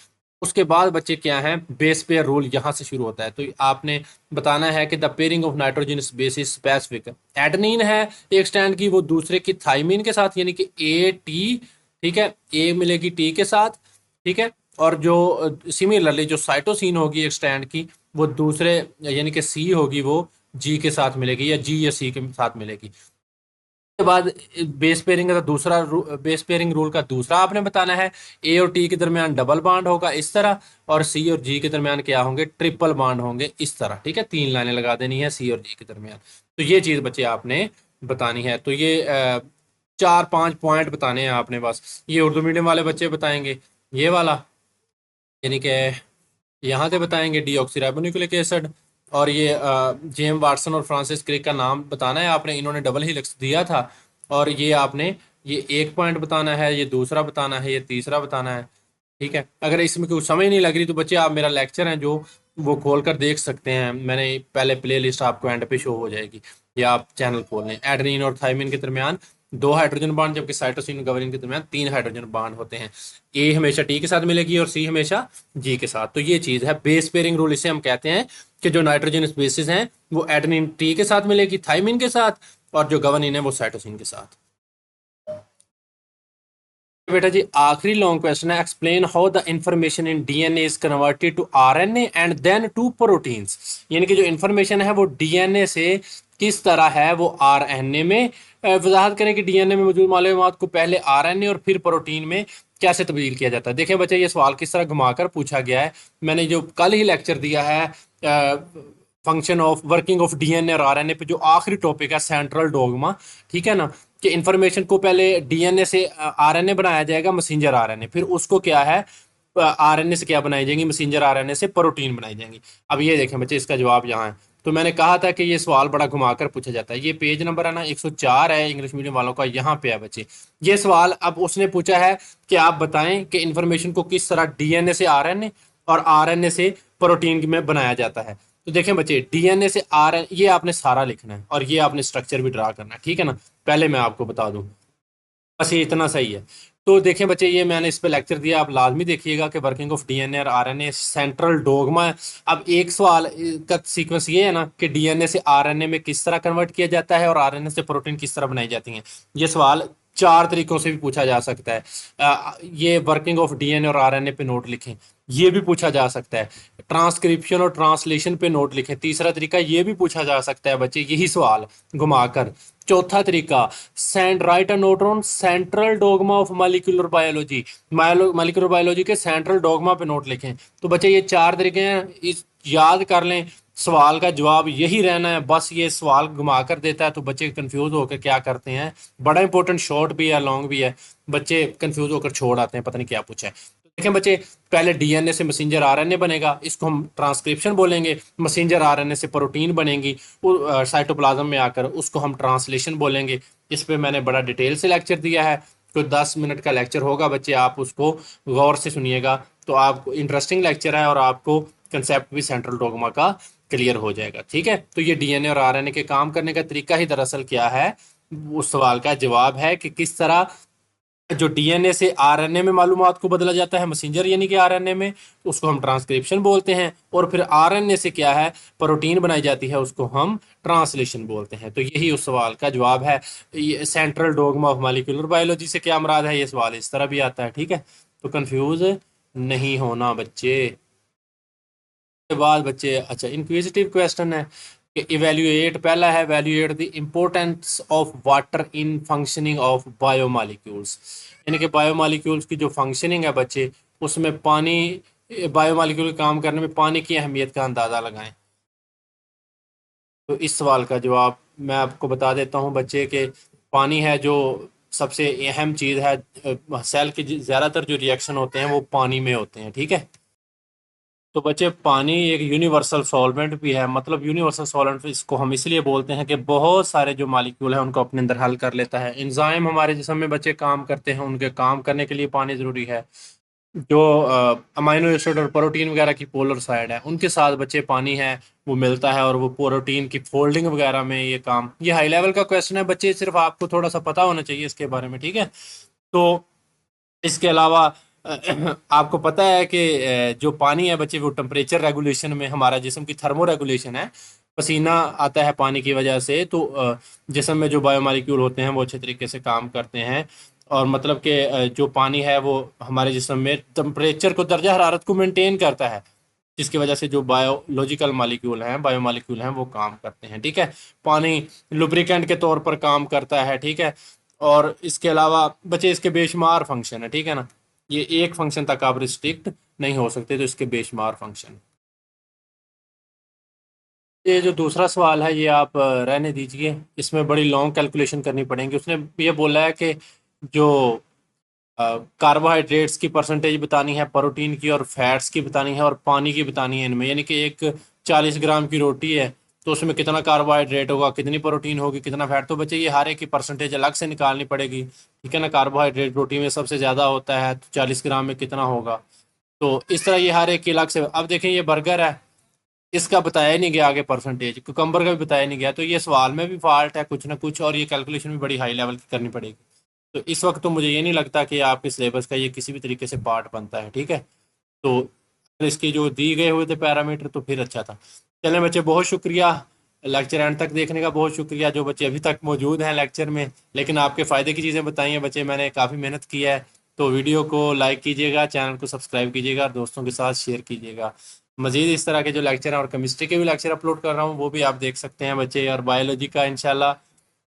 उसके बाद बच्चे क्या है, बेस पेयर रूल यहाँ से शुरू होता है। तो आपने बताना है कि the pairing of nitrogen base is specific. Adenine है एक स्टैंड की, वो दूसरे की थाइमीन के साथ, यानी कि ए टी, ठीक है, ए मिलेगी टी के साथ, ठीक है। और जो सिमिलरली जो साइटोसिन होगी एक स्टैंड की, वो दूसरे यानी कि सी होगी, वो जी के साथ मिलेगी, या जी या सी के साथ मिलेगी। उसके बाद बेस पेयरिंग का दूसरा, बेस पेयरिंग रूल का दूसरा आपने बताना है, ए और टी के दरमियान डबल बॉन्ड होगा इस तरह, और सी और जी के दरमियान क्या होंगे, ट्रिपल बॉन्ड होंगे इस तरह, ठीक है। 3 लाइनें लगा देनी है सी और जी के दरमियान। तो ये चीज़ बच्चे आपने बतानी है। तो ये 4-5 पॉइंट बताने हैं आपने बस। ये उर्दू मीडियम वाले बच्चे बताएंगे ये वाला, यानी कि यहाँ से बताएंगे डीऑक्सीराइबोन्यूक्लिक एसिड। और ये जेम वाटसन और फ्रांसिस क्रिक का नाम बताना है आपने, इन्होंने डबल हीलिक्स दिया था। और ये आपने, ये एक पॉइंट बताना है, ये दूसरा बताना है, ये तीसरा बताना है, ठीक है। अगर इसमें कोई समझ नहीं लग रही तो बच्चे आप मेरा लेक्चर है जो वो खोल कर देख सकते हैं, मैंने पहले प्ले लिस्ट आपको एंड पे शो हो जाएगी, या आप चैनल खोल लें। एडेनिन और थाइमिन के दरमियान 2 हाइड्रोजन बॉन्ड, जबकि साइटोसिन और गवारीन के दरमियान 3 हाइड्रोजन बॉन्ड होते हैं। ए हमेशा टी के साथ मिलेगी और सी हमेशा जी के साथ। तो ये चीज है बेस पेयरिंग रूल। इसे हम कहते हैं कि जो नाइट्रोजन बेसिस हैं वो एडेनिन टी के साथ मिलेगी थाइमिन के साथ, और जो गवानीन है वो साइटोसिन के साथ। बेटा जी आखिरी लॉन्ग क्वेश्चन है, explain how the information in DNA is converted to RNA and then to proteins. यानी कि जो इंफॉर्मेशन है वो डीएनए से किस तरह है वो आरएनए में वजाहत करें कि डीएनए में मौजूद मालूमात को पहले आरएनए और फिर प्रोटीन में कैसे तब्दील किया जाता है। देखें बच्चे ये सवाल किस तरह घुमाकर पूछा गया है। मैंने जो कल ही लेक्चर दिया है function of working of DNA और आरएनए पे, जो आखिरी टॉपिक है सेंट्रल डोगमा, ठीक है ना, कि इंफॉर्मेशन को पहले डीएनए से आरएनए बनाया जाएगा, मैसेंजर आरएनए, फिर उसको क्या है आरएनए से क्या बनाई जाएंगी, मैसेंजर आरएनए से प्रोटीन बनाई जाएंगी। अब ये देखें बच्चे इसका जवाब यहाँ है। तो मैंने कहा था कि ये सवाल बड़ा घुमाकर पूछा जाता है। ये पेज नंबर है ना 104 है इंग्लिश मीडियम वालों का, यहाँ पे है बच्चे ये सवाल। अब उसने पूछा है कि आप बताएं कि इंफॉर्मेशन को किस तरह डीएनए से आरएनए और आरएनए से प्रोटीन में बनाया जाता है। तो देखें बच्चे डीएनए से आरएनए ये आपने सारा लिखना है और ये आपने स्ट्रक्चर भी ड्रा करना है, ठीक है ना। पहले मैं आपको बता दूं, बस ये इतना सही है। तो देखें बच्चे ये मैंने इस पे लेक्चर दिया, आप लाजमी देखिएगा कि वर्किंग ऑफ डीएनए और आरएनए सेंट्रल डोगमा है। अब एक सवाल का सीक्वेंस ये है ना कि डीएनए से आरएनए में किस तरह कन्वर्ट किया जाता है और आरएनए से प्रोटीन किस तरह बनाई जाती हैं। ये सवाल 4 तरीकों से भी पूछा जा सकता है। ये वर्किंग ऑफ डीएनए और आरएनए पे नोट लिखें, ये भी पूछा जा सकता है। ट्रांसक्रिप्शन और ट्रांसलेशन पे नोट लिखें। तीसरा तरीका ये भी पूछा जा सकता है बच्चे यही सवाल घुमाकर। चौथा तरीका send right a note on central dogma of molecular biology, molecular biology के सेंट्रल डोगमा पे नोट लिखें। तो बच्चे ये 4 तरीके हैं, इस याद कर लें। सवाल का जवाब यही रहना है, बस ये सवाल घुमा कर देता है तो बच्चे कंफ्यूज होकर क्या करते हैं, बड़ा इंपॉर्टेंट शॉर्ट भी है लॉन्ग भी है, बच्चे कंफ्यूज होकर छोड़ आते हैं पता नहीं क्या पूछा है। तो देखें बच्चे पहले डीएनए से मैसेंजर आरएनए बनेगा, इसको हम ट्रांसक्रिप्शन बोलेंगे। मैसेंजर आरएनए से प्रोटीन बनेगी साइटोप्लाज्म में आकर, उसको हम ट्रांसलेशन बोलेंगे। इस पे मैंने बड़ा डिटेल से लेक्चर दिया है, कोई 10 मिनट का लेक्चर होगा बच्चे, आप उसको गौर से सुनिएगा तो आपको इंटरेस्टिंग लेक्चर है और आपको कंसेप्ट भी सेंट्रल डोगमा का क्लियर हो जाएगा, ठीक है। तो ये डीएनए और आरएनए के काम करने का तरीका ही दरअसल क्या है, उस सवाल का जवाब है कि किस तरह जो डीएनए से आरएनए में मालूमात को बदला जाता है मैसेंजर यानी कि आरएनए में, उसको हम ट्रांसक्रिप्शन बोलते हैं, और फिर आरएनए से क्या है प्रोटीन बनाई जाती है, उसको हम ट्रांसलेशन बोलते हैं। तो यही उस सवाल का जवाब है। ये central dogma of molecular biology से क्या मुराद है, ये सवाल इस तरह भी आता है, ठीक है। तो कंफ्यूज नहीं होना बच्चे। के बाद बच्चे अच्छा इंक्विजिटिव क्वेश्चन है कि इवेल्युएट, पहला है evaluate the importance of water in functioning of biomolecules. यानी कि बायोमॉलिक्यूल्स की जो फंक्शनिंग है बच्चे, उसमें पानी, बायोमॉलिक्यूल काम करने में पानी की अहमियत का अंदाज़ा लगाएं। तो इस सवाल का जवाब मैं आपको बता देता हूँ बच्चे के पानी है जो सबसे अहम चीज़ है। सेल के ज़्यादातर जो रिएक्शन होते हैं वो पानी में होते हैं, ठीक है। तो बच्चे पानी एक यूनिवर्सल सॉल्वेंट भी है। मतलब यूनिवर्सल सॉल्वेंट इसको हम इसलिए बोलते हैं कि बहुत सारे जो मॉलिक्यूल हैं उनको अपने अंदर हल कर लेता है। एंजाइम हमारे जिस्म में बच्चे काम करते हैं, उनके काम करने के लिए पानी ज़रूरी है। जो अमाइनो एसिड और प्रोटीन वगैरह की पोलर साइड है उनके साथ बच्चे पानी है वो मिलता है, और वो प्रोटीन की फोल्डिंग वगैरह में ये काम, ये हाई लेवल का क्वेश्चन है बच्चे, सिर्फ आपको थोड़ा सा पता होना चाहिए इसके बारे में, ठीक है। तो इसके अलावा आपको पता है कि जो पानी है बच्चे वो टेम्परेचर रेगुलेशन में, हमारा जिस्म की थर्मो रेगुलेशन है। पसीना आता है पानी की वजह से, तो जिस्म में जो बायोमॉलिक्यूल होते हैं वो अच्छे तरीके से काम करते हैं। और मतलब कि जो पानी है वो हमारे जिस्म में टेम्परेचर को, दर्जा हरारत को मेंटेन करता है, जिसकी वजह से जो बायोलॉजिकल मॉलिक्यूल हैं, बायोमॉलिक्यूल हैं, वो काम करते हैं, ठीक है। पानी लुब्रिकेंट के तौर पर काम करता है, ठीक है। और इसके अलावा बच्चे इसके बेशुमार फंक्शन है, ठीक है ना। ये एक फंक्शन तक आप रिस्ट्रिक्ट नहीं हो सकते, तो इसके बेशुमार फंक्शन। ये जो दूसरा सवाल है ये आप रहने दीजिए, इसमें बड़ी लॉन्ग कैलकुलेशन करनी पड़ेगी। उसने ये बोला है कि जो कार्बोहाइड्रेट्स की परसेंटेज बतानी है, प्रोटीन की और फैट्स की बतानी है, और पानी की बतानी है इनमें। यानी कि एक 40 ग्राम की रोटी है तो उसमें कितना कार्बोहाइड्रेट होगा, कितनी प्रोटीन होगी, कितना फैट। तो बच्चे ये हर एक की परसेंटेज अलग से निकालनी पड़ेगी, ठीक है ना। कार्बोहाइड्रेट रोटी में सबसे ज़्यादा होता है तो 40 ग्राम में कितना होगा, तो इस तरह ये हर एक की अलग से। अब देखें ये बर्गर है, इसका बताया नहीं गया आगे परसेंटेज, कुकम्बर का भी बताया नहीं गया। तो ये सवाल में भी फॉल्ट है कुछ ना कुछ, और ये कैलकुलेशन भी बड़ी हाई लेवल की करनी पड़ेगी। तो इस वक्त तो मुझे ये नहीं लगता कि आपके सिलेबस का ये किसी भी तरीके से पार्ट बनता है, ठीक है। तो अगर इसके जो दी गए हुए थे पैरामीटर तो फिर अच्छा था। चलें बच्चे, बहुत शुक्रिया लेक्चर एंड तक देखने का, बहुत शुक्रिया जो बच्चे अभी तक मौजूद हैं लेक्चर में, लेकिन आपके फ़ायदे की चीज़ें बताई हैं बच्चे, मैंने काफ़ी मेहनत की है। तो वीडियो को लाइक कीजिएगा, चैनल को सब्सक्राइब कीजिएगा, दोस्तों के साथ शेयर कीजिएगा। मज़ीद इस तरह के जो लेक्चर हैं, और केमिस्ट्री के भी लेक्चर अपलोड कर रहा हूँ, वो भी आप देख सकते हैं बच्चे। और बायोलॉजी का इंशाल्लाह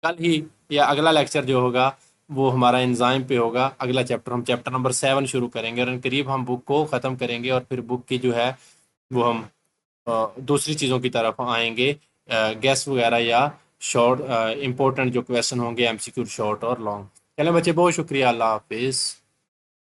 कल ही या अगला लेक्चर जो होगा वो हमारा एंजाइम पे होगा। अगला चैप्टर हम चैप्टर नंबर 7 शुरू करेंगे, और इन करीब हम बुक को ख़त्म करेंगे, और फिर बुक की जो है वो हम दूसरी चीज़ों की तरफ आएंगे, गैस वगैरह या शॉर्ट इंपॉर्टेंट जो क्वेश्चन होंगे एमसीक्यू शॉर्ट और लॉन्ग। चलें बच्चे, बहुत शुक्रिया, अल्लाह हाफिज़।